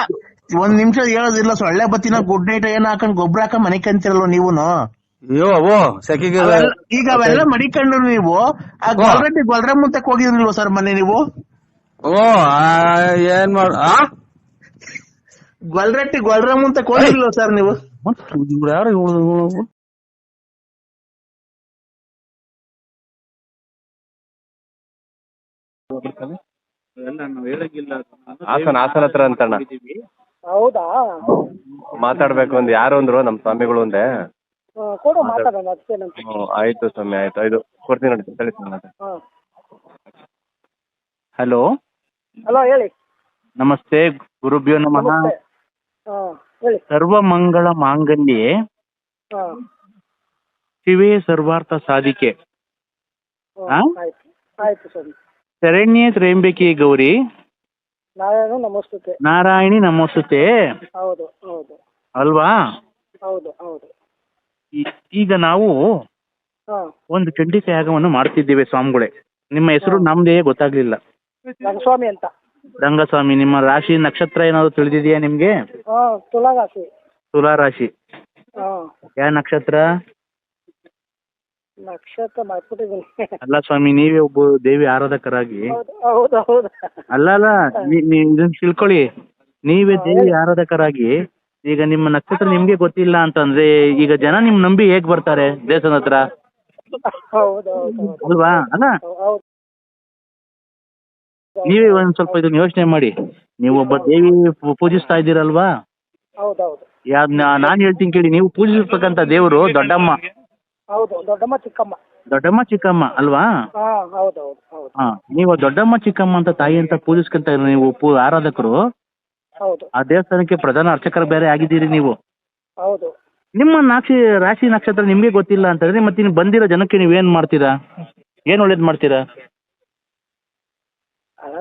ಒಂದ್ ನಿಮಿಷ ಹೇಳೋದಿಲ್ಲ, ಸೊಳ್ಳೆ ಬತ್ತಿನ ಗುಡ್ ನೈಟ್ ಏನ್ ಹಾಕೊಂಡ್ ಗೊಬ್ಬರ ಹಾಕೊಂಡ್ ಮನೆ ಕಂತಿರಲ್ವ ನೀವುನು? ಅಯ್ಯೋ ಸೆಕೆಗೆ ಈಗ ಅವೆಲ್ಲ ಮಡಿಕೊಂಡು ನೀವು ಗೊಲ್ರ ಮುಂತಕ್ ಹೋಗಿದ್ರಿಲ್ವ ಸರ್ ಮನೆ ನೀವು? ಏನ್ ಗೊಲ್ರ ಮುಂತಕ್ ಹೋಗಿರ್ಲಿಲ್ವ ಸರ್ ನೀವು? ಯಾರು ಹಾಸನ ಹತ್ರ ಅಂತಣ್ಣ. ಹೌದಾ? ಮಾತಾಡ್ಬೇಕು ಒಂದು ಯಾರು ಅಂದ್ರು ನಮ್ ಸ್ವಾಮಿಗಳು ಒಂದೇ. ಕೊಡು ಮಾತಾಡೋಣ. ಆಯ್ತು ಸ್ವಾಮಿ, ಆಯ್ತು. ಇದು ಕೊಡ್ತೀನಿ ನೋಡಿ, ಹೇಳಿ. ಹಲೋ ಹಲೋ, ಹೇಳಿ. ನಮಸ್ತೆ, ಗುರುಭ್ಯೋ ನಮಃ. ಹೇಳಿ. ಸರ್ವಮಂಗಳ ಮಾಂಗಲ್ಯೆ ಶಿವೇ ಸರ್ವಾರ್ಥ ಸಾಧಿಕೆ ಆಯ್ತು ಸರ್. ಶರಣ್ಯೇ ತ್ರ್ಯಂಬಕೆ ಗೌರಿ ನಾರಾಯಣಿ ನಮೋಸ್ತುತೆ. ಹೌದು ಹೌದು ಅಲ್ವಾ? ಹೌದು ಹೌದು. ಈಗ ನಾವು ಒಂದು ಚಂಡಿಕ ಯಾಗವನ್ನು ಮಾಡ್ತಿದ್ದೇವೆ ಸ್ವಾಮಿಗಳೇ. ನಿಮ್ಮ ಹೆಸರು ನಮ್ದೇ ಗೊತ್ತಾಗ್ಲಿಲ್ಲ. ರಂಗಸ್ವಾಮಿ ಅಂತ. ರಂಗಸ್ವಾಮಿ. ನಿಮ್ಮ ರಾಶಿ ನಕ್ಷತ್ರ ಏನಾದ್ರು ತಿಳಿದಿದೆಯಾ ನಿಮ್ಗೆ? ತುಲಾ ರಾಶಿ. ತುಲಾ ರಾಶಿ. ಯಾವ ನಕ್ಷತ್ರ? ನಕ್ಷತ್ರ ಮಾಡ್ಬಿಟ್ಟಿದ್ದೀನಿ. ಅಲ್ಲ ಸ್ವಾಮಿ, ನೀವೇ ಒಬ್ಬ ದೇವಿ ಆರಾಧಕರಾಗಿ. ಹೌದು ಹೌದು. ಅಲ್ಲ ಇದನ್ನ ತಿಳ್ಕೊಳ್ಳಿ, ನೀವೇ ದೇವಿ ಆರಾಧಕರಾಗಿ ಈಗ ನಿಮ್ಮ ನಕ್ಷತ್ರ ನಿಮ್ಗೆ ಗೊತ್ತಿಲ್ಲ ಅಂತಂದ್ರೆ ಈಗ ಜನ ನಿಮ್ ನಂಬಿ ಹೇಗ್ ಬರ್ತಾರೆ ದೇವಸ್ಥಾನ ಹತ್ರ? ಅಲ್ವಾ? ಅಲ್ಲ, ನೀವೇ ಒಂದ್ ಸ್ವಲ್ಪ ಇದನ್ನ ಯೋಚನೆ ಮಾಡಿ. ನೀವು ಒಬ್ಬ ದೇವಿ ಪೂಜಿಸ್ತಾ ಇದ್ದೀರಲ್ವಾ? ನಾನ್ ಹೇಳ್ತೀನಿ ಕೇಳಿ, ನೀವು ಪೂಜಿಸತಕ್ಕಂತ ದೇವರು ದೊಡ್ಡಮ್ಮ. ದೊಡ್ಡಮ್ಮ ಚಿಕ್ಕಮ್ಮ ಅಲ್ವಾ? ಹಾ, ನೀವು ದೊಡ್ಡಮ್ಮ ಚಿಕ್ಕಮ್ಮ ಅಂತ ತಾಯಿ ಅಂತ ಪೂಜಿಸ್ಕೊಂತ ನೀವು ಆರಾಧಕರು. ಆ ದೇವಸ್ಥಾನಕ್ಕೆ ಪ್ರಧಾನ ಅರ್ಚಕರು ಬೇರೆ ಆಗಿದ್ದೀರಿ ನೀವು. ನಿಮ್ಮ ರಾಶಿ ನಕ್ಷತ್ರ ನಿಮ್ಗೆ ಗೊತ್ತಿಲ್ಲ ಅಂತಂದ್ರೆ ಮತ್ತೆ ನೀವು ಬಂದಿರೋ ಜನಕ್ಕೆ ನೀವೇನ್ ಮಾಡ್ತೀರಾ? ಏನ್ ಒಳ್ಳೇದ್ ಮಾಡ್ತೀರಾ?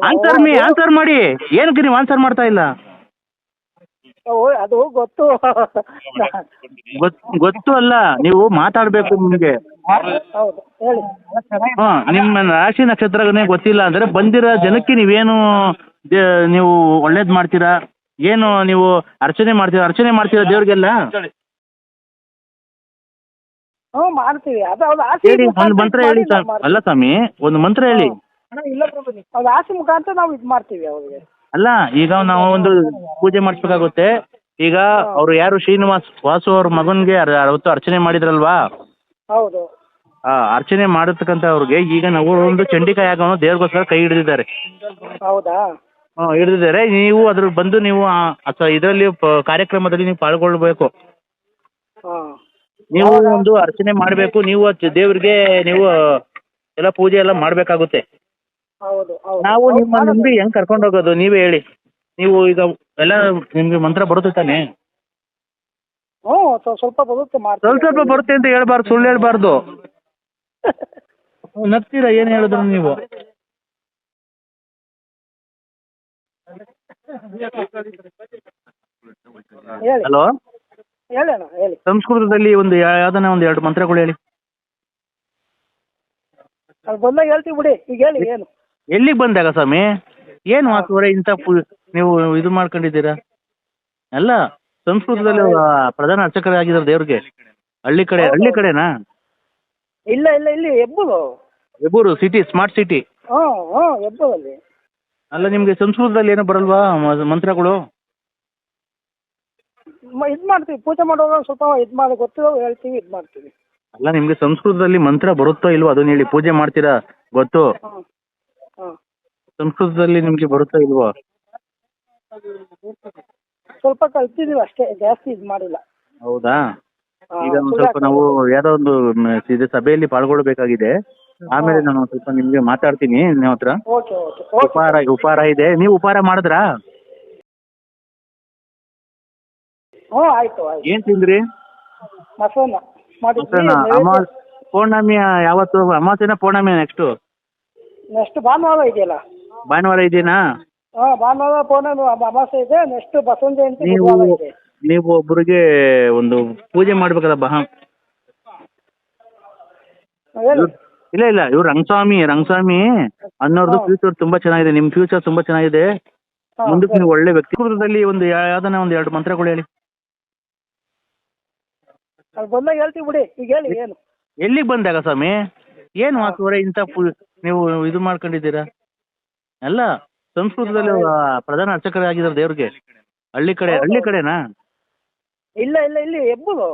ಆನ್ಸರ್ ಮಾಡಿ. ಏನಕ್ಕೆ ನೀವು ಆನ್ಸರ್ ಮಾಡ್ತಾ ಇಲ್ಲ? ಅದು ಗೊತ್ತು ಗೊತ್ತು ಅಲ್ಲ, ನೀವು ಮಾತಾಡ್ಬೇಕು ನಿಮ್ಗೆ. ನಿಮ್ಮ ರಾಶಿ ನಕ್ಷತ್ರನೇ ಗೊತ್ತಿಲ್ಲ ಅಂದ್ರೆ ಬಂದಿರೋ ಜನಕ್ಕೆ ನೀವೇನು ನೀವು ಒಳ್ಳೇದ್ ಮಾಡ್ತೀರಾ? ಏನು ನೀವು ಅರ್ಚನೆ ಮಾಡ್ತೀರಾ ದೇವ್ರಿಗೆಲ್ಲ? ಮಾಡ್ತೀವಿ. ಹೇಳಿ, ಒಂದು ಮಂತ್ರ ಹೇಳಿ. ಅಲ್ಲ ಸ್ವಾಮಿ, ಒಂದು ಮಂತ್ರ ಹೇಳಿ. ಇಲ್ಲ, ರಾಶಿ ಮುಖಾಂತರ ನಾವು ಇದು ಮಾಡ್ತೀವಿ ಅವ್ರಿಗೆ. ಅಲ್ಲ ಈಗ ನಾವು ಒಂದು ಪೂಜೆ ಮಾಡಿಸ್ಬೇಕಾಗುತ್ತೆ. ಈಗ ಅವರು ಯಾರು ಶ್ರೀನಿವಾಸ್ ವಾಸು ಅವ್ರ ಮಗನ್ಗೆ ಅವತ್ತು ಅರ್ಚನೆ ಮಾಡಿದ್ರಲ್ವಾ, ಹೌದು. ಅರ್ಚನೆ ಮಾಡತಕ್ಕಂಥ ಅವ್ರಿಗೆ ಈಗ ನಾವು ಒಂದು ಚಂಡಿಕಾ ಯಾಗವನ್ನು ದೇವ್ರಿಗೋಸ್ಕರ ಕೈ ಹಿಡಿದಿದ್ದಾರೆ. ಹೌದಾ? ಹಿಡಿದಿದ್ದಾರೆ. ನೀವು ಅದ್ರ ಬಂದು ನೀವು ಅಥವಾ ಇದರಲ್ಲಿ ಕಾರ್ಯಕ್ರಮದಲ್ಲಿ ನೀವು ಪಾಲ್ಗೊಳ್ಬೇಕು. ಹಾಂ. ನೀವು ಒಂದು ಅರ್ಚನೆ ಮಾಡಬೇಕು. ನೀವು ದೇವ್ರಿಗೆ ನೀವು ಎಲ್ಲ ಪೂಜೆ ಎಲ್ಲ ಮಾಡಬೇಕಾಗುತ್ತೆ. ಹೌದು ಹೌದು. ನಾವು ಹೌದು, ನಿಮ್ಮ ಮಾಡೋದು. ನಂಬಿ ಹೆಂಗ್ ಕರ್ಕೊಂಡು ಹೋಗೋದು ನೀವೇ ಹೇಳಿ. ನೀವು ಈಗ ಎಲ್ಲ ನಿಮ್ಗೆ ಮಂತ್ರ ಬರುತ್ತೆ ತಾನೆ? ಹ್ಞೂ ಸ್ವಲ್ಪ ಬರುತ್ತೆ ಮಾಡ್ತೀವಿ. ಸ್ವಲ್ಪ ಬರುತ್ತೆ ಅಂತ ಹೇಳ್ಬಾರ್ದು, ಸುಳ್ಳು ಹೇಳ್ಬಾರ್ದು. ನಗ್ತೀರಾ ಏನು ಹೇಳಿದ್ರು ನೀವು? ಹೇಳಿ ಹಲೋ, ಹೇಳೋಣ ಹೇಳಿ. ಸಂಸ್ಕೃತದಲ್ಲಿ ಒಂದು ಯಾವ್ದನ್ನ ಒಂದು 2 ಮಂತ್ರಗಳು ಹೇಳಿ. ಅಲ್ಲಿ ಬಂದಾಗ ಹೇಳ್ತೀವಿ ಬಿಡಿ, ಈಗ ಹೇಳಿ ಏನು. ಎಲ್ಲಿಗೆ ಬಂದಾಗ ಸ್ವಾಮಿ? ಏನು ವಾಸುವರೆ ಇಂಥ ನೀವು ಇದು ಮಾಡ್ಕೊಂಡಿದ್ದೀರಾ? ಅಲ್ಲ, ಸಂಸ್ಕೃತದಲ್ಲಿ ಪ್ರಧಾನ ಅರ್ಚಕರಾಗಿದ್ದಾರೆ ದೇವ್ರಿಗೆ. ಹಳ್ಳಿ ಕಡೆನಾ? ಇಲ್ಲ ಇಲ್ಲ ಇಲ್ಲಿ Hebbur. Hebbur city, smart city. ಹೆಬ್ಬೂರಲ್ಲಿ. ಅಲ್ಲ, ನಿಮಗೆ ಸಂಸ್ಕೃತದಲ್ಲಿ ಏನೋ ಬರಲ್ವಾ ಮಂತ್ರಗಳು? ಇದು ಮಾಡ್ತೀವಿ, ಪೂಜೆ ಮಾಡುವಾಗ ಸ್ವಲ್ಪ ಇದು ಮಾಡಿ ಗೊತ್ತಿರೋ ಹೇಳ್ತೀವಿ, ಇದು ಮಾಡ್ತೀವಿ. ಅಲ್ಲ, ನಿಮಗೆ ಸಂಸ್ಕೃತದಲ್ಲಿ ಮಂತ್ರ ಬರುತ್ತೋ ಇಲ್ವೋ ಅದನ್ನ ಹೇಳಿ. ಪೂಜೆ ಮಾಡ್ತೀರಾ ಗೊತ್ತು, ಹಾಂ ಹಾಂ. ಸಂಸ್ಕೃತದಲ್ಲಿ ನಿಮಗೆ ಬರುತ್ತೋ ಇಲ್ವೋ? ಸ್ವಲ್ಪ ಕಲ್ತಿದ್ದೀವಿ ಅಷ್ಟೇ, ಜಾಸ್ತಿ ಇದು ಮಾಡಿಲ್ಲ. ಹೌದಾ? ಈಗ ಒಂದು ಸ್ವಲ್ಪ ನಾವು ಯಾವ್ದೋ ಒಂದು ಇದು ಸಭೆಯಲ್ಲಿ ಪಾಲ್ಗೊಳ್ಬೇಕಾಗಿದೆ. ಆಮೇಲೆ ನಾನು ಸ್ವಲ್ಪ ನಿಮ್ಗೆ ಮಾತಾಡ್ತೀನಿ ನಿಮ್ಮ ಹತ್ರ. Okay okay okay. ಉಪಹಾರ ಇದೆ. ನೀವು ಉಪಹಾರ ಮಾಡಿದ್ರಾ? ಹ್ಞೂ ಆಯಿತು ಆಯಿತು. ಏನ್ ತಿಂದ್ರಿ? ಮೊಸರನ್ನ ಪೌರ್ಣಮಿ ಯಾವತ್ತು? ಅಮಾವಾಸ್ಯೆನ ಪೌರ್ಣಮಿ ನೆಕ್ಸ್ಟ್? ನೆಕ್ಸ್ಟ್ ಭಾನುವಾರ ಇದೆಯಲ್ಲ. ಭಾನುವಾರ ಇದೆಯಾ? ಭಾನುವಾರ ಪೌರ್ಣಮಿ ಅಮಾವಾಸ್ಯೆ ಇದೆ. ನೆಕ್ಸ್ಟ್ ಬಸವನ ಜಯಂತಿ ನೀವು ಬುಧವಾರ ಇದೆ. ನೀವು ಒಬ್ಬರಿಗೆ ಒಂದು ಪೂಜೆ ಮಾಡ್ಬೇಕಲ್ಲ ಹೇಳಿ. ಇಲ್ಲ ಇವ್ರು ರಂಗಸ್ವಾಮಿ ಅನ್ನೋರ್ದು ಫ್ಯೂಚರ್ ತುಂಬಾ ಚೆನ್ನಾಗಿದೆ. ನಿಮ್ ಫ್ಯೂಚರ್ ತುಂಬಾ ಚೆನ್ನಾಗಿದೆ. ಮುಂದಕ್ಕೆ ನೀವು ಒಳ್ಳೆ ವ್ಯಕ್ತಿತ್ವದಲ್ಲಿ ಒಂದು ಯಾವ್ದನ್ನ ಒಂದು 2 ಮಂತ್ರಗಳು ಹೇಳಿ. ಅಲ್ಲಿ ಬಂದಾಗ ಹೇಳ್ತೀವಿ ಬಿಡಿ, ಈಗ ಹೇಳಿ ಏನು. ಎಲ್ಲಿಗೆ ಬಂದಾಗ ಸ್ವಾಮಿ? ಏನು ವಾಸುವರೆ ಇಂಥ ನೀವು ಇದು ಮಾಡ್ಕೊಂಡಿದ್ದೀರಾ? ಅಲ್ಲ, ಸಂಸ್ಕೃತದಲ್ಲಿ ಪ್ರಧಾನ ಅರ್ಚಕರಾಗಿದ್ದಾರೆ ದೇವ್ರಿಗೆ. ಹಳ್ಳಿ ಕಡೆನಾ? ಇಲ್ಲ ಇಲ್ಲ ಇಲ್ಲಿ Hebbur.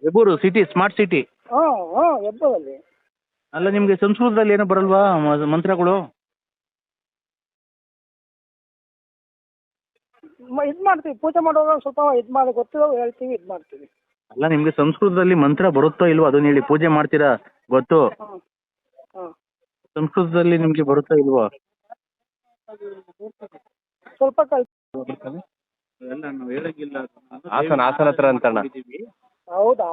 Hebbur city, smart city. ಹೆಬ್ಬೂರಲ್ಲಿ. ಅಲ್ಲ, ನಿಮ್ಗೆ ಸಂಸ್ಕೃತದಲ್ಲಿ ಏನೋ ಬರಲ್ವಾ ಮಂತ್ರಗಳು? ಇದು ಮಾಡ್ತೀವಿ, ಪೂಜೆ ಮಾಡುವಾಗ ಸ್ವಲ್ಪ ಇದು ಮಾಡಿ ಗೊತ್ತಿರೋ ಹೇಳ್ತೀವಿ, ಇದು ಮಾಡ್ತೀವಿ. ಅಲ್ಲ, ನಿಮ್ಗೆ ಸಂಸ್ಕೃತದಲ್ಲಿ ಮಂತ್ರ ಬರುತ್ತೋ ಇಲ್ವೋ ಅದನ್ನ ಹೇಳಿ. ಪೂಜೆ ಮಾಡ್ತೀರಾ ಗೊತ್ತು, ಸಂಸ್ಕೃತದಲ್ಲಿ ನಿಮ್ಗೆ ಬರುತ್ತೋ ಇಲ್ವೋ? ಸ್ವಲ್ಪ ಹಾಸನ ಹತ್ರ ಅಂತಣ್ಣ. ಹೌದಾ?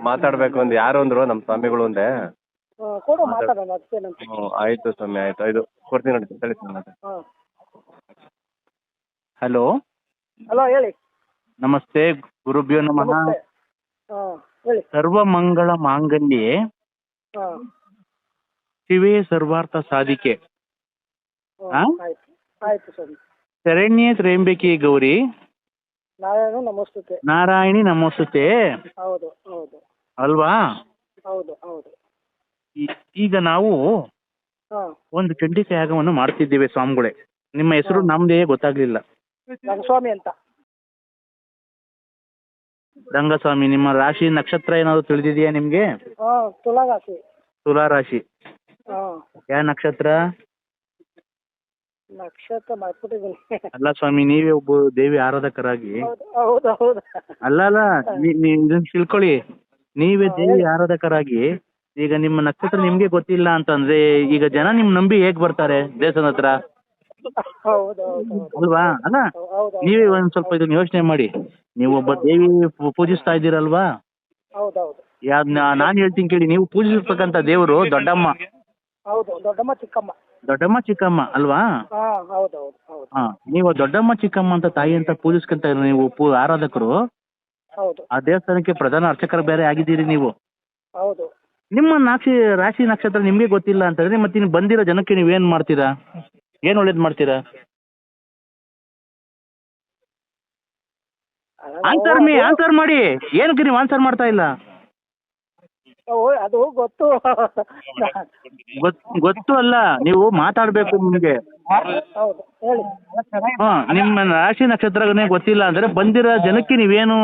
ಮಾತಾಡ್ಬೇಕು ಒಂದು ಯಾರು ಅಂದ್ರು ನಮ್ಮ ಸ್ವಾಮಿಗಳು ಒಂದೇ. ಕೊಡು ಮಾತಾಡೋಣ, ಅದಕ್ಕೇನಂತ. ಆಯ್ತು ಸ್ವಾಮಿ, ಆಯ್ತು. ಇದು ಕೊಡ್ತೀನಿ ನೋಡಿ, ಸರಿ ಸ್ವಾಮಿ. ಹಲೋ ಹಲೋ ಹೇಳಿ. ನಮಸ್ತೆ, ಗುರುಭ್ಯೋ ನಮಃ. ಹೇಳಿ. ಸರ್ವಮಂಗಳ ಮಾಂಗಲ್ಯೆ ಶಿವೇ ಸರ್ವಾರ್ಥ ಸಾಧಿಕೆ. ಆಯ್ತು ಆಯ್ತು ಸರಿ. ಶರಣ್ಯೇ ತ್ರ್ಯಂಬಕಿ ಗೌರಿ ನಾರಾಯಣಿ ನಮೋಸ್ತುತೆ. ಹೌದು ಹೌದು ಅಲ್ವಾ? ಹೌದು ಹೌದು. ಈಗ ನಾವು ಒಂದು ಚಂಡಿಕಾ ಯಾಗವನ್ನು ಮಾಡ್ತಿದ್ದೇವೆ ಸ್ವಾಮಿಗಳೇ. ನಿಮ್ಮ ಹೆಸರು ನಮ್ದೇ ಗೊತ್ತಾಗ್ಲಿಲ್ಲ. ರಂಗಸ್ವಾಮಿ ಅಂತ. ರಂಗಸ್ವಾಮಿ. ನಿಮ್ಮ ರಾಶಿ ನಕ್ಷತ್ರ ಏನಾದ್ರು ತಿಳಿದಿದೆಯಾ ನಿಮ್ಗೆ? ತುಲಾ ರಾಶಿ. ತುಲಾ ರಾಶಿ. ಯಾವ ನಕ್ಷತ್ರ? ನಕ್ಷತ್ರ ಮಾಡ್ಬಿಟ್ಟಿದ್ದೀನಿ. ಅಲ್ಲ ಸ್ವಾಮಿ, ನೀವೇ ಒಬ್ಬ ದೇವಿ ಆರಾಧಕರಾಗಿ. ಹೌದು ಹೌದು. ಅಲ್ಲ ಇದನ್ನ ತಿಳ್ಕೊಳ್ಳಿ. ನೀವೇ ದೇವಿ ಆರಾಧಕರಾಗಿ ಈಗ ನಿಮ್ಮ ನಕ್ಷತ್ರ ನಿಮ್ಗೆ ಗೊತ್ತಿಲ್ಲ ಅಂತಂದ್ರೆ ಈಗ ಜನ ನಿಮ್ ನಂಬಿ ಹೇಗ್ ಬರ್ತಾರೆ ದೇವಸ್ಥಾನ ಹತ್ರ? ಅಲ್ವಾ? ಅಲ್ಲ, ನೀವೇ ಒಂದ್ ಸ್ವಲ್ಪ ಇದನ್ನ ಯೋಚನೆ ಮಾಡಿ. ನೀವು ಒಬ್ಬ ದೇವಿ ಪೂಜಿಸ್ತಾ ಇದ್ದೀರಲ್ವಾ? ನಾನ್ ಹೇಳ್ತೀನಿ ಕೇಳಿ. ನೀವು ಪೂಜಿಸಿರ್ತಕ್ಕಂಥ ದೇವರು ದೊಡ್ಡಮ್ಮ. ದೊಡ್ಡಮ್ಮ ಚಿಕ್ಕಮ್ಮ ಅಲ್ವಾ? ನೀವು ದೊಡ್ಡಮ್ಮ ಚಿಕ್ಕಮ್ಮ ಅಂತ ತಾಯಿ ಅಂತ ಪೂಜಿಸ್ಕೊಂತ ನೀವು ಆರಾಧಕರು. ಆ ದೇವಸ್ಥಾನಕ್ಕೆ ಪ್ರಧಾನ ಅರ್ಚಕರು ಬೇರೆ ಆಗಿದ್ದೀರಿ ನೀವು. ನಿಮ್ಮ ರಾಶಿ ನಕ್ಷತ್ರ ನಿಮ್ಗೆ ಗೊತ್ತಿಲ್ಲ ಅಂತಂದ್ರೆ ಮತ್ತೆ ನೀವು ಬಂದಿರೋ ಜನಕ್ಕೆ ನೀವೇನ್ ಮಾಡ್ತೀರಾ? ಏನ್ ಒಳ್ಳೇದ್ ಮಾಡ್ತೀರಾ? ಆನ್ಸರ್ ಮಾಡಿ. ಏನಕ್ಕೆ ನೀವು ಆನ್ಸರ್ ಮಾಡ್ತಾ ಇಲ್ಲ? ಅದು ಗೊತ್ತು. ಗೊತ್ತು ಅಲ್ಲ, ನೀವು ಮಾತಾಡ್ಬೇಕು ನಿಮ್ಗೆ. ಹೌದು ಹೇಳಿ. ನಿಮ್ಮ ರಾಶಿ ನಕ್ಷತ್ರನೇ ಗೊತ್ತಿಲ್ಲ ಅಂದ್ರೆ ಬಂದಿರೋ ಜನಕ್ಕೆ ನೀವೇನು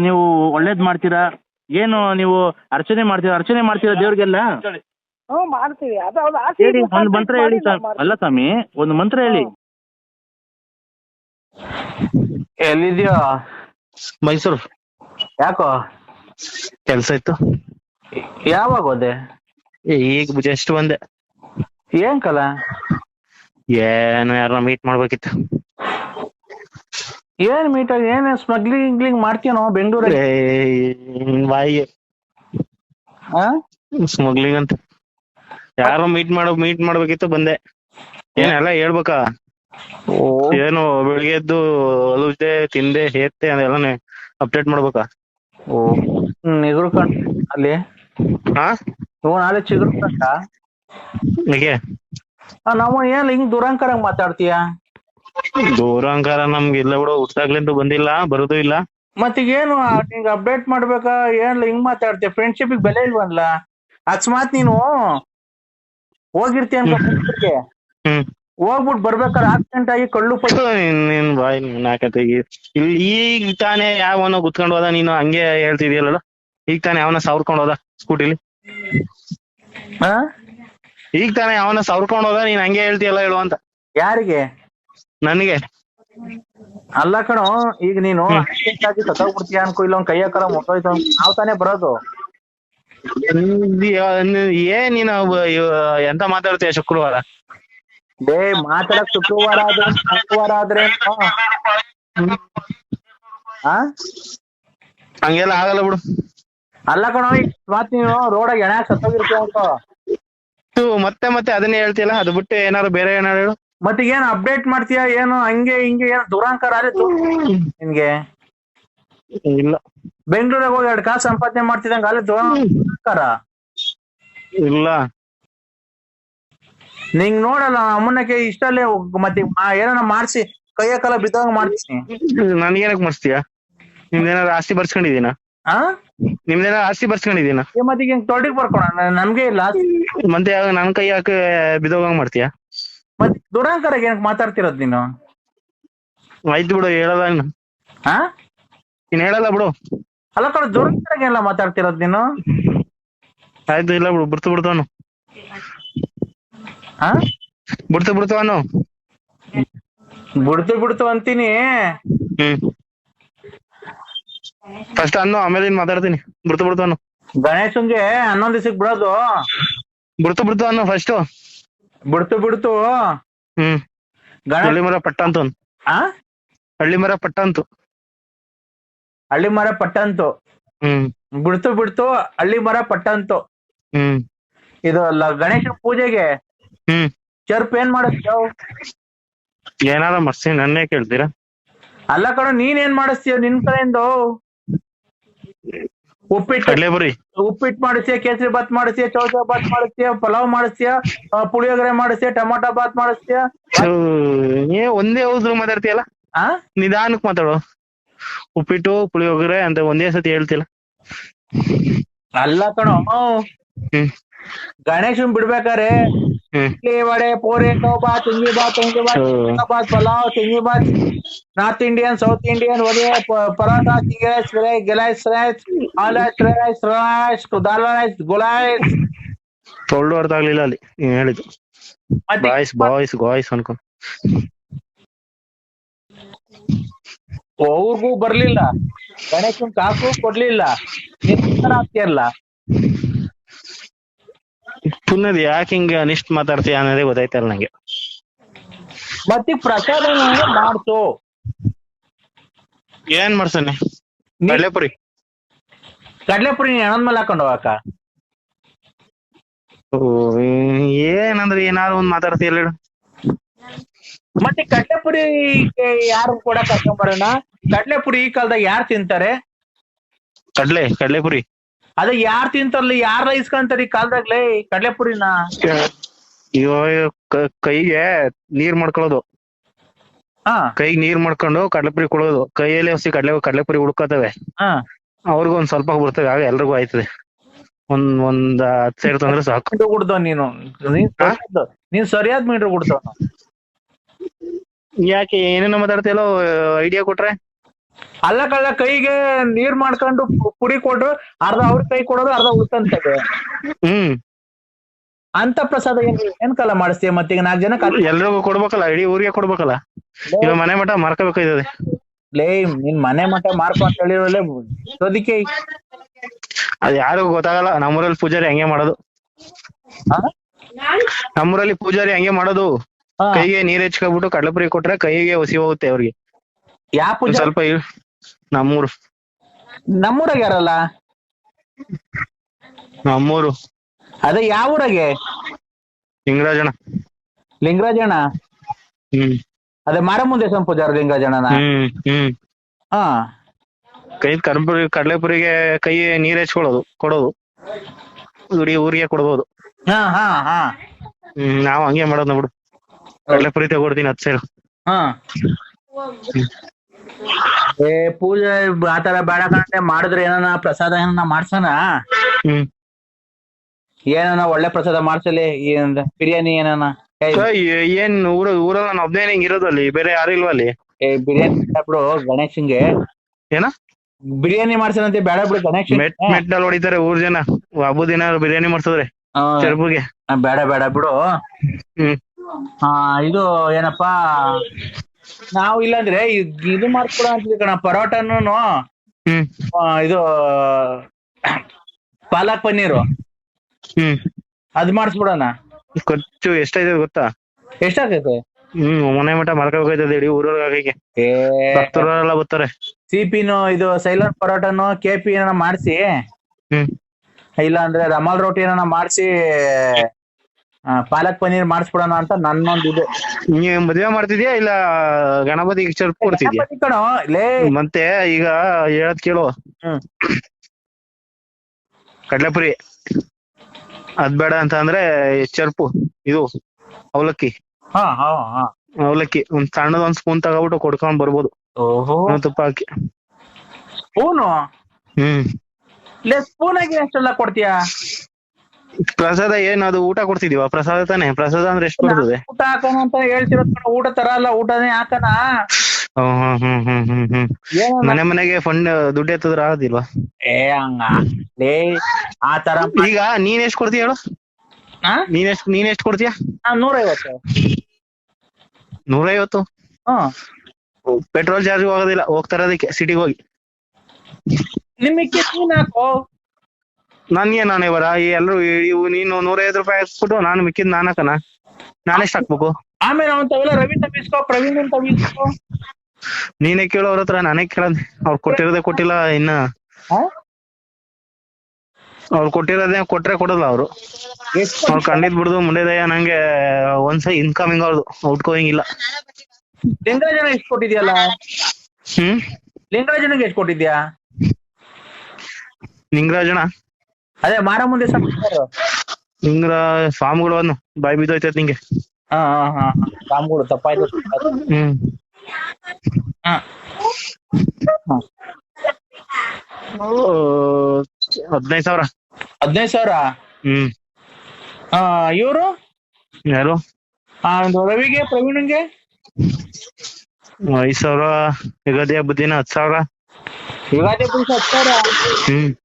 ನೀವು ಒಳ್ಳೇದ್ ಮಾಡ್ತೀರಾ, ಏನು ನೀವು ಅರ್ಚನೆ ಮಾಡ್ತೀರಾ ದೇವ್ರಿಗೆಲ್ಲ? ಹ್ಞೂ ಮಾಡ್ತೀವಿ. ಅದು ಅವ್ರ ಆಸೆ ಹೇಳಿ, ಇದ್ರೆ ಒಂದು ಮಂತ್ರ ಹೇಳಿ ಅಲ್ಲ ಸ್ವಾಮಿ, ಒಂದು ಮಂತ್ರ ಹೇಳಿ. ಎಲ್ಲಿದ್ಯೋ? ಮೈಸೂರು. ಯಾಕೋ? ಕೆಲ್ಸ ಇತ್ತು. ಯಾವಾಗ ಹೋದೆ? ಈಗ ಜಸ್ಟ್ ಬಂದೆ. ಏನ್ ಕಲ? ಏನು ಯಾರನ್ನ ಮೀಟ್ ಮಾಡ್ಬೇಕಿತ್ತು. ಏನ್ ಮೀಟಾಗಿ ಏನ್ ಸ್ಮಗ್ಲಿಂಗ್ ಮಾಡ್ತೀನೋ ಬೆಂಗಳೂರಿಗೆ? ಬಾಯಿಗೆ ಸ್ಮಗ್ಲಿಂಗ್ ಅಂತ ಯಾರೋ ಮೀಟ್ ಮಾಡ್ಬೇಕಿತ್ತು, ಬಂದೆ. ಏನೆಲ್ಲ ಹೇಳ್ಬೇಕಾ? ಏನು ಬೆಳಿಗ್ಗೆ ಎದ್ದು ಹೊಲುದೆ ತಿಂದೆ ಹೇತ್ತೆ ಅದೆಲ್ಲ ಅಪ್ಡೇಟ್ ಮಾಡ್ಬೇಕಾ? ಓ ನಿಗುರು ಕಂಡ ಅಲ್ಲಿ ಹಾ ನಾಳೆ ಚಿಗುರು ಕಂಡ ಹೀಗೆ ನಾವು ಏನ್ ಹಿಂಗ್ ದುರಂಕರಾಗ ಮಾತಾಡ್ತೀಯ? ದೂರಂಕಾರ ನಮ್ಗೆ ಇಲ್ಲ ಬಿಡು, ಹುಟ್ಟಾಗ್ಲಿಂದ ಬಂದಿಲ್ಲ, ಬರೋದು ಇಲ್ಲ. ಮತ್ತೀಗೇನು ನಿಂಗೆ ಅಪ್ಡೇಟ್ ಮಾಡ್ಬೇಕಾ? ಏನ್ ಹಿಂಗ್ ಮಾತಾಡ್ತೀಯ? ಫ್ರೆಂಡ್ಶಿಪ್ ಬೆಲೆ ಇಲ್ವಲ್ಲ? ಅಕಸ್ಮಾತ್ ನೀನು ಹೋಗಿರ್ತೀಯ ಅನ್ಕೋಗೆ, ಹೋಗ್ಬಿಟ್ಟು ಬರ್ಬೇಕಾದ್ರೆ ಆಕ್ಸಿಡೆಂಟ್ ಆಗಿ ಕಳ್ಳು ನಿನ್ ಬಾಯ್ ನಾಕತೆಗಿ ಇಲ್ಲಿ ಈಗ ತಾನೇ ಯಾವನೋ ಗುತ್ಕೊಂಡ್ ಹೋದ, ನೀನು ಹಂಗೆ ಹೇಳ್ತಿದ್ಯಲ್ಲ. ಈಗ ತಾನೇ ಯಾವನ ಸಾವ್ರ್ಕೊಂಡ್ ಹೋದ ಸ್ಕೂಟಿಲಿ, ಈಗ ತಾನೇ ಯಾವನ ಸಾವ್ರ್ಕೊಂಡ್ ಹೋದ, ನೀನ್ ಹಂಗೆ ಹೇಳ್ತೀಯಲ್ಲ ಹೇಳು ಅಂತ. ಯಾರಿಗೆ? ನನಗೆ ಅಲ್ಲ ಕಣೋ, ಈಗ ನೀನು ಆಕ್ಸಿಡೆಂಟ್ ಆಗಿ ಸತ್ತೋಗ್ಬಿಡ್ತೀಯ ಅನ್ಕೋ, ಇಲ್ಲ ಒಂದ್ ಕೈ ಹಾಕರ ಮುಟ್ಟೋಯ್ತು, ನಾವ್ ತಾನೇ ಬರೋದು. ಏನ್ ನೀನು ಎಂತ ಮಾತಾಡ್ತೀಯ ಶುಕ್ರವಾರ? ಮಾತಾಡಕ್ ಶುಕ್ರವಾರ ಆದ್ರೆ ಮಂಗಳವಾರ ಆದ್ರೆ ಹಂಗೆಲ್ಲ ಆಗಲ್ಲ ಬಿಡು. ಅಲ್ಲ ಕಣೋ, ಮಾತ್ ನೀನು ರೋಡಾಗ ಎಣ ಸತ್ತೋಗಿರ್ತೀಯ ಅನ್ಕೋ, ಮತ್ತೆ ಮತ್ತೆ ಅದನ್ನೇ ಹೇಳ್ತಿಯಲ್ಲ. ಅದು ಬಿಟ್ಟು ಏನಾದ್ರು ಬೇರೆ ಏನಾರು ಹೇಳು. ಮತ್ತೆ ಏನ್ ಅಪ್ಡೇಟ್ ಮಾಡ್ತೀಯ ಏನು ಹಂಗೆ ಹಿಂಗೆ? ಏನು ದುರಾಂಕಾರ ಆದ್ರೆ ನಿನ್ಗೆ? ಇಲ್ಲ, ಬೆಂಗಳೂರಾಗ ಹೋಗಿ 2 ಕಾಸು ಸಂಪಾದನೆ ಮಾಡ್ತಿದಂಗ ಅಲ್ಲಿ ದುರಾಂಕಾರ ಇಲ್ಲ. ನಿಂಗ್ ನೋಡಲ್ಲ ಅಮ್ಮನಕ್ಕೆ ಇಷ್ಟಲ್ಲೇ ಮತ್ತೆ ಏನಾರ ಮಾಡ್ಸಿ ಕೈಯ ಕಾಲ ಬಿದ್ದಂಗ ಮಾಡ್ತೀನಿ. ನನ್ಗೇನಕ್ ಮಾಡಿಸ್ತೀಯ? ನಿಮ್ದೇನಾದ್ರು ಆಸ್ತಿ ಬರ್ಸ್ಕೊಂಡಿದೀನ? ನಿಮ್ದೇನಾದ್ರು ಆಸ್ತಿ ಬರ್ಸ್ಕೊಂಡಿದೀನ? ಮತ್ತೆ ಹಿಂಗ್ ತೊಡಿಗ್ ಬರ್ಕೊಣ, ನಮ್ಗೆ ಇಲ್ಲ. ಮತ್ತೆ ನನ್ ಕೈ ಹಾಕಿ ಬಿದ್ದೋಗಂಗ್ ಮಾಡ್ತೀಯ? ಮತ್ತೆ ದುರಾಂಕರಾಗ ಏನಕ್ ಮಾತಾಡ್ತಿರೋದ್ ನೀನು? ಆಯ್ತು ಬಿಡು, ಹೇಳಲ್ಲ ಇನ್ನು. ಇನ್ ಹೇಳಲ್ಲ ಬಿಡು. ಅಲ್ಲ ಕಣ, ದುರಾಂಕರಾಗ ಎಲ್ಲ ಮಾತಾಡ್ತಿರೋದ್ ನೀನು? ಆಯ್ತು, ಇಲ್ಲ ಬಿಡು, ಬಿಡ್ತು ಅವನು. ಬಿಡ್ತು ಅಂತೀನಿ. ಫಸ್ಟ್ ಅನ್ನು, ಆಮೇಲೆ ಮಾತಾಡ್ತೀನಿ. ಬಿಡ್ತು ಅವನು. ಗಣೇಶನ್ಗೆ 11 ದಿವಸಕ್ಕೆ ಬಿಡೋದು. ಬಿಡ್ತು ಅನ್ನು ಫಸ್ಟ್. ಬಿಡ್ತು ಹಳ್ಳಿ ಮರ ಪಟ್ಟ ಅಂತು. ಹಳ್ಳಿ ಮರ ಪಟ್ಟ ಅಂತು. ಬಿಡ್ತು ಹಳ್ಳಿ ಮರ ಪಟ್ಟಂತು. ಇದು ಗಣೇಶ ಪೂಜೆಗೆ ಚರ್ಪ್ ಏನ್ ಮಾಡಿಸ್ತೀಯ? ಏನಾರ ಮಾಡ್ಸಿ, ನನ್ನೇ ಕೇಳ್ತೀರಾ? ಅಲ್ಲ ಕಣ, ನೀನ್ ಏನ್ ಮಾಡಿಸ್ತೀಯ ನಿನ್ ಕಡೆಯಿಂದ? ಉಪ್ಪಿಟ್ಟು ಮಾಡಿಸ್ತೀಯ, ಕೇಸರಿ ಬಾತ್ ಮಾಡಿಸ್ತೀಯ, ಚೌಚ ಬಾತ್ ಮಾಡಿಸ್ತೀಯ, ಪಲಾವ್ ಮಾಡಿಸ್ತೀಯ, ಪುಳಿಯೋಗರೆ ಮಾಡಿಸ್ತೀಯ, ಟೊಮಾಟೊ ಬಾತ್ ಮಾಡಿಸ್ತೀಯ. ಒಂದೇ ಹೌದು ಮಾತಾಡ್ತೀಯಲ್ಲ, ನಿಧಾನಕ್ ಮಾತಾಡು. ಉಪ್ಪಿಟ್ಟು ಪುಳಿಯೋಗರೆ ಅಂತ ಒಂದೇ ಸತಿ ಹೇಳ್ತಿಲ್ಲ. ಅಲ್ಲ ಕಣೋ, ಗಣೇಶನ್ ಬಿಡ್ಬೇಕಾರೆ ಇಡ್ಲಿ ವಡೆ ಪೋರೆ ಬಾತ್ ಹಿಂಗಿ ಬಾತ್ ಪಲಾವ್ ತಿಂಗಿ ಬಾತ್, North Indian, South Indian, vada paratha, ಚಿಂಗಿ ರೈಸ್, ಗೆಲೈಸ್ ರೈಸ್, ಆಲೈಸ್ ರೈಸ್, ದಾಲ್ ರೈಸ್, ಗುಲೈಸ್. ತೊಳ್ಳು ಅರ್ಥ ಆಗ್ಲಿಲ್ಲ ಅಲ್ಲಿ ನೀನ್ ಹೇಳಿದ್ದು. ಬಾಯ್ಸ್ ಅನ್ಕೊ. ಅವ್ರಿಗೂ ಬರ್ಲಿಲ್ಲ, ಗಣೇಶನ್ ಕಾಸು ಕೊಡ್ಲಿಲ್ಲ, ಆಗ್ತಿಯಲ್ಲ. ಪುನಃ ಯಾಕೆ ಹಿಂಗ ಅನಿಷ್ಟ್ ಮಾತಾಡ್ತೀಯ ಅನ್ನೋದೇ ಗೊತ್ತಾಯ್ತಲ್ಲ ನಂಗೆ. ಮತ್ತೆ ಪ್ರಸಾದ ಮಾಡ್ಸು. ಏನ್ ಮಾಡ್ಸಾನೆ? ಕಡ್ಲೆಪುರಿ ನೀನ್ ಹಣದ ಮೇಲೆ ಹಾಕೊಂಡು ಹೋಗಕ್ಕ. ಏನಂದ್ರೆ ಏನಾದ್ರು ಒಂದ್ ಮಾತಾಡ್ತೀಯಲ್ಲ ಹೇಳು. ಮತ್ತೆ ಕಡ್ಲೆಪುರಿ ಯಾರು ಕೂಡ ಕರ್ಕೊಂಬರೋಣ? ಕಡ್ಲೆಪುರಿ ಈ ಕಾಲದಾಗ ಯಾರು ತಿಂತಾರೆ? ಕಡ್ಲೆಪುರಿ ಅದೇ ಯಾರು ತಿಂತಾರಲ್ಲ, ಯಾರ ಇಸ್ಕೊಂತಾರೆ ಈ ಕಾಲದಾಗ್ಲೇ ಕಡ್ಲೆಪುರಿನ? ಕೈಗೆ ನೀರ್ ಮಾಡ್ಕೊಳ್ಳೋದು, ಕೈಗೆ ನೀರ್ ಮಾಡ್ಕೊಂಡು ಕಡ್ಲೆಪುರಿ ಕೊಡೋದು, ಕೈಯಲ್ಲಿ ಹೊಸಿ ಕಡ್ಲೆಪುರಿ ಹುಡ್ಕೋತವೆ, ಅವ್ರಿಗೂ ಒಂದ್ ಸ್ವಲ್ಪ ಬರ್ತವೆ, ಆಗ ಎಲ್ರಿಗೂ ಆಯ್ತದೆ. ಒಂದ್ 10,000 ತಂದ್ರೆ ಸಾಕು. ಮೀಟ್ರ್ ಕೊಡ್ತಾವ ನೀನು. ನೀನ್ ಸರಿಯಾದ ಮೀಟ್ರ್ ಕೊಡ್ತಾವ. ಯಾಕೆ ಏನೇನೋ ಮಾತಾಡ್ತಿಯಲ್ಲೋ, ಐಡಿಯಾ ಕೊಟ್ರೆ. ಅಲ್ಲ ಕಳ್ಳ, ಕೈಗೆ ನೀರ್ ಮಾಡ್ಕೊಂಡು ಪುಡಿ ಕೊಟ್ರು ಅರ್ಧ ಅವ್ರ ಕೈ ಕೊಡೋದು, ಅರ್ಧ ಉಳ್ಕಂತದೆ. ಅಂತ ಪ್ರಸಾದ ಏನ್ ಕಾಲ ಮಾಡಿಸ್ತೀಯ? ಮತ್ತೆ ಈಗ 4 ಜನ ಎಲ್ರಿಗೂ ಕೊಡ್ಬೇಕಲ್ಲ, ಇಡೀ ಊರಿಗೆ ಕೊಡ್ಬೇಕಲ್ಲ. ಈಗ ಮನೆ ಮಠ ಮಾರ್ಕೋಬೇಕಾಯ್ತದೆ. ಲೇ, ನಿನ್ ಮನೆ ಮಠ ಮಾರ್ಕೊ ಅಂತ ಹೇಳಿರೋಲ್ಲೇ ಅದಕ್ಕೆ. ಅದ್ ಯಾರಿಗೂ ಗೊತ್ತಾಗಲ್ಲ. ನಮ್ಮೂರಲ್ಲಿ ಪೂಜಾರಿ ಹಂಗೆ ಮಾಡೋದು. ನಮ್ಮೂರಲ್ಲಿ ಪೂಜಾರಿ ಹಂಗೆ ಮಾಡೋದು. ಕೈಗೆ ನೀರ್ ಹೆಚ್ಕೊಬಿಟ್ಟು ಕಡಲೆಪುರಿ ಕೊಟ್ರೆ ಕೈಗೆ ಹೊಸಿ ಹೋಗುತ್ತೆ ಅವ್ರಿಗೆ. ಯಾವ ಪೂಜೆ? ಸ್ವಲ್ಪ ನಮ್ಮೂರು. ನಮ್ಮೂರಾಗ ಯಾರಲ್ಲ? ನಮ್ಮೂರು ಅದೇ ಯಾವ ಊರಾಗೆ? ಲಿಂಗರಾಜಣ್ಣ. ಲಿಂಗರಾಜಣ್ಣ? ಅದೇ ಮಾರಮ್ಮನ ದೇವಸ್ಥಾನ ಪೂಜಾರ ಲಿಂಗರಾಜಣ್ಣನ? ಹಾ. ಕೈ ಕಡಲೆಪುರಿಗೆ ಕೈ ನೀರ್ ಹೆಚ್ಕೊಳ್ಳೋದು, ಕೊಡೋದು. ಇಡೀ ಊರಿಗೆ ಕೊಡ್ಬೋದು. ನಾವ್ ಹಂಗೆ ಮಾಡೋದ್ ಬಿಡು. ಕಡಲೆಪುರಿ ತಗೊಡ್ತೀನಿ 10,000. ಏ ಪೂಜೆ ಆತರ ಬೇಡ ಕಣೆ. ಮಾಡಿದ್ರೆ ಏನಾನ ಪ್ರಸಾದ ಏನಾನ ಮಾಡ್ಸೋಣ. ಏನಾನ ಒಳ್ಳೆ ಪ್ರಸಾದ ಮಾಡ್ಸಲಿ. ಬಿರಿಯಾನಿ ಏನಾನ. ಏನ್ ಊರಲ್ಲಿ ನಾನು ಒಬ್ನೇ ಹಿಂಗ್ ಇರೋದು, ಅಲ್ಲಿ ಬೇರೆ ಯಾರು ಇಲ್ವಾ ಅಲ್ಲಿ? ಬಿರಿಯಾನಿ ಬಿಡು ಗಣೇಶನ್ಗೆ. ಏನ ಬಿರಿಯಾನಿ ಮಾಡ್ಸೋಣಂತೆ? ಬೇಡ ಬಿಡು ಗಣೇಶ್. ಮೆಟ್ಟಲ್ಲಿ ಹೊಡಿತಾರೆ ಊರ್ ಜನ ಹಬ್ಬದ ದಿನ ಬಿರಿಯಾನಿ ಮಾಡ್ಸಿದ್ರೆ ಚರ್ಬುಗೆ. ಬೇಡ ಬೇಡ ಬಿಡು. ಇದು ಏನಪ್ಪಾ, ನಾವು ಇಲ್ಲಾಂದ್ರೆ ಇದು ಮಾಡ್ಕೊಡ ಅಂತಿದ್ವಿ ಕಣ, ಪರೋಟನು ಇದು ಪಾಲಕ್ ಪನ್ನೀರು ಅದ್ ಮಾಡಿಸ್ಬಿಡೋಣ. ಖರ್ಚು ಎಷ್ಟಾಯ್ತದೆ ಗೊತ್ತಾ? ಎಷ್ಟಾಗೈತೆ? ಮನೆ ಮಠ ಮಾರ್ಕೋಬೇಕಾಯ್ತದೆ ಇಡೀ ಊರೊಳಗೆ. ಭಕ್ತರೆಲ್ಲ ಬರ್ತಾರೆ. ಸಿಪಿನು ಇದು ಸೈಲರ್ ಪರೋಟನು KP ಏನಾನ ಮಾಡಿಸಿ, ಇಲ್ಲ ಅಂದ್ರೆ ರಮಾಲ್ ರೋಟಿ ಏನಾನ ಮಾಡಿಸಿ ಪಾಲಕ್ ಪನ್ನೀರ್ ಮಾಡಿಸ್ಬಿಡೋಣ ಅಂತ ನನ್ನೊಂದು ಇದು. ನೀವ್ ಮದ್ವೆ ಮಾಡ್ತಿದ್ಯಾ ಇಲ್ಲ ಗಣಪತಿಗೆ ಚರ್ಪ್ ಕೊಡ್ತಿದ್ಯಾ? ಕಣೋ ಲೇ. ಮತ್ತೆ ಈಗ ಹೇಳದ್ ಕೇಳು. ಕಡ್ಲೆಪುರಿ ಅದ್ ಬೇಡ ಅಂತ ಅಂದ್ರೆ ಚರ್ಪು, ಇದು ಅವಲಕ್ಕಿ. ಅವಲಕ್ಕಿ ಒಂದ್ ಸಣ್ಣದೊಂದ್ ಸ್ಪೂನ್ ತಗೋಬಿಟ್ಟು ಕೊಡ್ಕೊಂಡ್ ಬರ್ಬೋದು. ತುಪ್ಪ ಹಾಕಿ. ಸ್ಪೂನು? ಸ್ಪೂನ್ ಆಗಿ ಎಷ್ಟೆಲ್ಲ ಕೊಡ್ತೀಯಾ? ಪ್ರಸಾದ ಏನ್ ಅದು ಊಟ ಕೊಡ್ತಿದೀವ? ಪ್ರಸಾದ ತಾನೆ. ಪ್ರಸಾದ ಅಂದ್ರೆ ಎಷ್ಟು ಬರ್ತದೆ? ಊಟ ಹಾಕೋಣ ಅಂತ ಹೇಳ್ತಿರೋದ್ ಊಟ ತರ ಅಲ್ಲ, ಊಟನೇ ಹಾಕಣ. ಮನೆ ಮನೆಗೆ ಫಂಡ್ ದುಡ್ಡು ಎತ್ತದ್ರ ಆದಿಲ್ವಾ? ಹಂಗ ಆ ತರ. ಈಗ ನೀನ್ ಎಷ್ಟ್ ಕೊಡ್ತೀಯ ಹೇಳು? ನೀನ್ ಎಷ್ಟ್ ಕೊಡ್ತೀಯ? 150. 150? ಪೆಟ್ರೋಲ್ ಚಾರ್ಜ್ ಹೋಗೋದಿಲ್ಲ ಹೋಗ್ತಾರದಕ್ಕೆ ಸಿಟಿಗೆ ಹೋಗಿ. ನಿಮಗೆ ನೀನ್ ಹಾಕೋ. ನನ್ಗೆ ನಾನೇ ಬರ ಎಲ್ರು ನೀನು 150 ರೂಪಾಯಿ ಹಾಕ್ಬಿಟ್ಟು ನಾನು ಮಿಕ್ಕಿದ್ ನಾನ್ ಹಾಕನ? ನಾನೆಷ್ಟ್ ಹಾಕ್ಬೇಕು? ಆಮೇಲೆ ಅವಂತವೆಲ್ಲ ರವಿ ತವಿಸ್ಕೋ, ಪ್ರವೀಣ್ ತವಿಸ್ಕೋ. ನೀನೇ ಕೇಳೋ ಅವ್ರ ಹತ್ರ, ನಾನೇ ಕೇಳದ್. ಅವ್ರು ಕೊಟ್ಟಿರೋದೇ ಕೊಟ್ಟಿಲ್ಲ ಇನ್ನ. ಅವ್ರು ಕೊಟ್ಟಿರೋದೇ ಕೊಟ್ರೆ ಕೊಡಲ್ಲ ಅವ್ರು. ಅವ್ರು ಕಂಡಿದ್ ಬಿಡುದು ಮುಂಡೆದಯ್ಯ. ನಂಗೆ ಒಂದ್ಸಲ ಇನ್ಕಮಿಂಗ್ ಅವ್ರದ್ದು, ಔಟ್ ಗೋಯಿಂಗ್ ಇಲ್ಲ. ಲಿಂಗರಾಜನ ಎಷ್ಟು ಕೊಟ್ಟಿದ್ಯಲ್ಲ? ಲಿಂಗರಾಜನಿಗೆ ಎಷ್ಟು ಕೊಟ್ಟಿದ್ಯಾ? ಲಿಂಗರಾಜನ ಅದೇ ಮಾರಮ್ಮನ ದೇವಸ್ಥಾನ ಸ್ವಾಮಿಗಳು ಅನ್ನು ಬಾಯಿ ಬಿದ್ದೋಯ್ತೈತ್ ನಿಂಗೆ. ಸ್ವಾಮಿಗಳು ತಪ್ಪಾಯ್ತು. 15,000. 15,000? ಇವರು ಯಾರು? ರವಿಗೆ ಪ್ರವೀಣ್ಗೆ 5,000. ಯುಗಾದಿ ಹಬ್ಬದ ದಿನ 10,000. ಯುಗಾದಿ ಹಬ್ಬದ 10,000?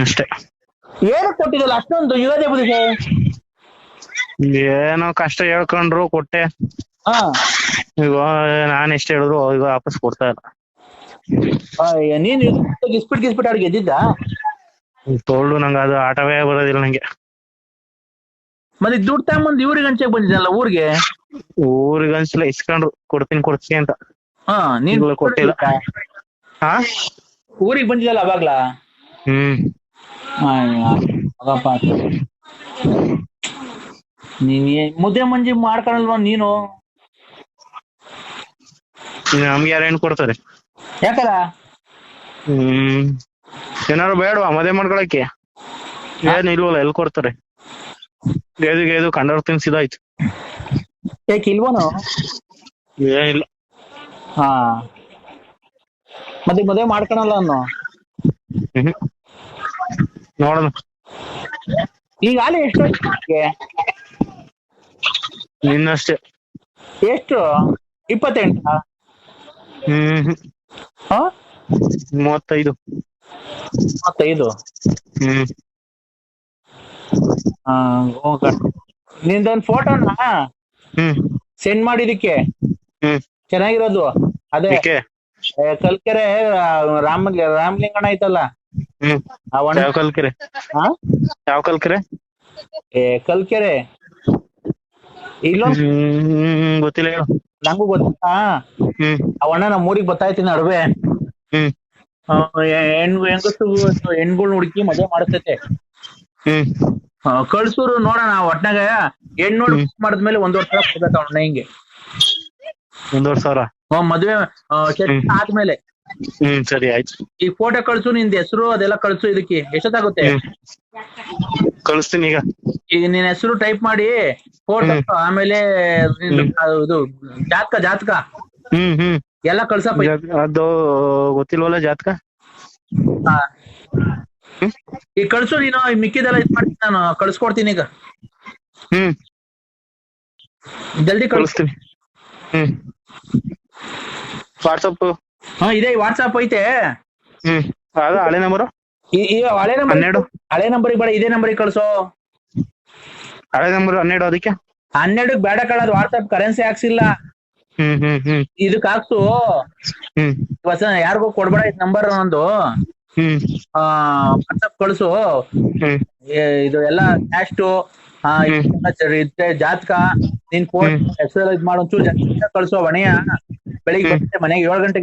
ಅಷ್ಟೇ. ಏನು ಕೊಟ್ಟಿದ್ದಲ್ಲ ಅಷ್ಟೊಂದು ಯುಗಾದಿ ಹಬ್ಬದಿಗೆ? ಏನೋ ಕಷ್ಟ ಹೇಳ್ಕೊಂಡ್ರು ಕೊಟ್ಟೆ. ಈಗ ನಾನ್ ಎಷ್ಟ್ ಹೇಳಿದ್ರು ಈಗ ವಾಪಸ್ ಕೊಡ್ತಾ ಇಲ್ಲ. ನೀನ್ ಗಿಸ್ಬಿಟ್ ಆಡ್ ಗೆದ್ದಿದ್ದ? ತೋಳ್ಡು ನಂಗೆ ಅದು ಆಟವೇ ಬರೋದಿಲ್ಲ ನಂಗೆ. ಮತ್ತೆ ದುಡ್ಡು ತಗೊಂಬಂದು ಇವ್ರಿಗೆ ಹಂಚಕ್ ಬಂದಿದ್ದಲ್ಲ ಊರಿಗೆ? ಊರಿಗೆ ಅನ್ಸಲ್ಲ, ಇಸ್ಕೊಂಡ್ರು ಕೊಡ್ತೀನಿ ಅಂತ. ನೀನ್ ಕೊಟ್ಟಿಲ್ಲ. ಊರಿಗೆ ಬಂದಿದ್ದಲ್ಲ ಅವಾಗ್ಲಾ? ನೀನ್ ಮುದ್ದೆ ಮಂಜಿ ಮಾಡ್ಕೊಳಲ್ವಾ ನೀನು? ನಮ್ಗೆ ಯಾರು ಹೆಣ್ಣು ಕೊಡ್ತಾರೆ? ಯಾಕಲ್ಲ? ಏನಾರು ಬೇಡವಾ ಮದುವೆ ಮಾಡ್ಕೊಳಕ್ಕೆ? ಏನ್ ಇಲ್ವಲ್ಲ, ಎಲ್ಲಿ ಕೊಡ್ತಾರೆ? ಗೇದು ಕಂಡವ್ರ ತಿನ್ಸಿದಾಯ್ತು. ಯಾಕೆ ಇಲ್ವನು? ಏನಿಲ್ಲ. ಮತ್ತೆ ಮದುವೆ ಮಾಡ್ಕೊಳಲ್ಲ ಅನ್ನೋ? ಹ್ಮ್ ನೋಡೋಣ. ಈಗ ಅಲ್ಲಿ ಎಷ್ಟು ನಿನ್ನಷ್ಟೇ. ಎಷ್ಟು 28? ಹ್ಮ್ 35. 35. ಹ್ಮ್ ನಿಂದೊಂದ್ ಫೋಟೋನ ಹ್ಮ್ ಸೆಂಡ್ ಮಾಡಿದಕ್ಕೆ ಹ್ಮ್ ಚೆನ್ನಾಗಿರೋದು ಅದೇ ಏಕೆ? ಕಲ್ಕೆರೆ ರಾಮಲಿಂಗಣ್ಣ ಐತಲ್ಲ ಹ್ಮ್ ಯಾವ ಕಲ್ಕೆರೆ? ಯಾವ ಕಲ್ಕೆರೆ? ಕಲ್ಕೆರೆ ಇಲ್ಲೊಂದ್ ಗೊತ್ತಿಲ್ಲ ಹೇಳು. ನಂಗೂ ಗೊತ್ತಾ. ಹ್ಮ್ ಅವಣ್ಣ ನಮ್ಮ ಊರಿಗೆ ಬರ್ತಾ ಇರ್ತೀನಿ ನಡುವೆ. ಹ್ಮ್ ಹೆಣ್ಗಳು ಹುಡುಕಿ ಮದುವೆ ಮಾಡಿಸ್ತೈತೆ. ಹ್ಮ್ ಕಳ್ಸೂರು ನೋಡೋಣ ಒಟ್ನಾಗ ಹೆಣ್ಣು ಮಾಡಿದ್ಮೇಲೆ 1 ವರ್ಷ ಕೊಡ್ಬೇಕು ಅವಣ್ಣ ಹಿಂಗೆ 1,000,000. ಮದ್ವೆ ಆದ್ಮೇಲೆ. ಸರಿ ಆಯ್ತು. ಈ ಫೋಟೋ ಕಳ್ಸು, ನಿಂದ ಹೆಸರು ಅದೆಲ್ಲ ಕಳ್ಸು. ಇದಕ್ಕೆ ಎಷ್ಟೊತ್ತಾಗುತ್ತೆ? ಕಳಿಸ್ತೀನಿ ಈಗ. ಈಗ ನಿನ್ ಹೆಸರು ಟೈಪ್ ಮಾಡಿ ಫೋಟೋ, ಆಮೇಲೆ ಇದು ಜಾತಕ ಹ್ಮ್ ಎಲ್ಲ ಕಳ್ಸಪ್ಪ. ಅದು ಗೊತ್ತಿಲ್ವಲ್ಲ ಜಾತಕ. ಈಗ ಕಳ್ಸು ನೀನು. ಮಿಕ್ಕಿದೆಲ್ಲ ಇದ್ ಮಾಡ್ತೀನಿ ನಾನು, ಕಳ್ಸ್ಕೊಡ್ತೀನಿ ಈಗ. ಜಲ್ದಿ ಕಳಿಸ್ತೀನಿ. ವಾಟ್ಸಪ್ ಇದೆ, ವಾಟ್ಸಪ್ ಐತೆ. ಅದು ಹಳೆ ನಂಬರು. ಹಳೆ ನಂಬರ್ 12. ಹಳೆ ನಂಬರಿಗೆ ಬೇಡ, ಇದೇ ನಂಬರಿಗೆ ಕಳ್ಸೋ. ಹಳೆ ನಂಬರ್ 12 ಅದಕ್ಕೆ 12ಕ್ಕೆ ಬೇಡ ಕಳೋದು. WhatsApp currency ಹಾಕ್ಸಿಲ್ಲ. ಇದಕ್ ಹಾಕ್ಸು. ಯಾರಿಗೂ ಕೊಡ್ಬೇಡ ಇದು ನಂಬರ್ ಒಂದು. ವಾಟ್ಸಪ್ ಕಳ್ಸು. ಇದು ಎಲ್ಲ ಕ್ಯಾಸ್ಟು, ಜಾತಕ, ನಿನ್ ಫೋನ್ ಹೆಸರು ಇದ್ ಮಾಡೋ ಒಂಚೂರು ಜಾಸ್ತಿ ಕಳ್ಸೋ. ಒಣೆಯ ಬೆಳಿಗ್ಗೆ ಮನೆಗೆ 7 ಗಂಟೆಗೆ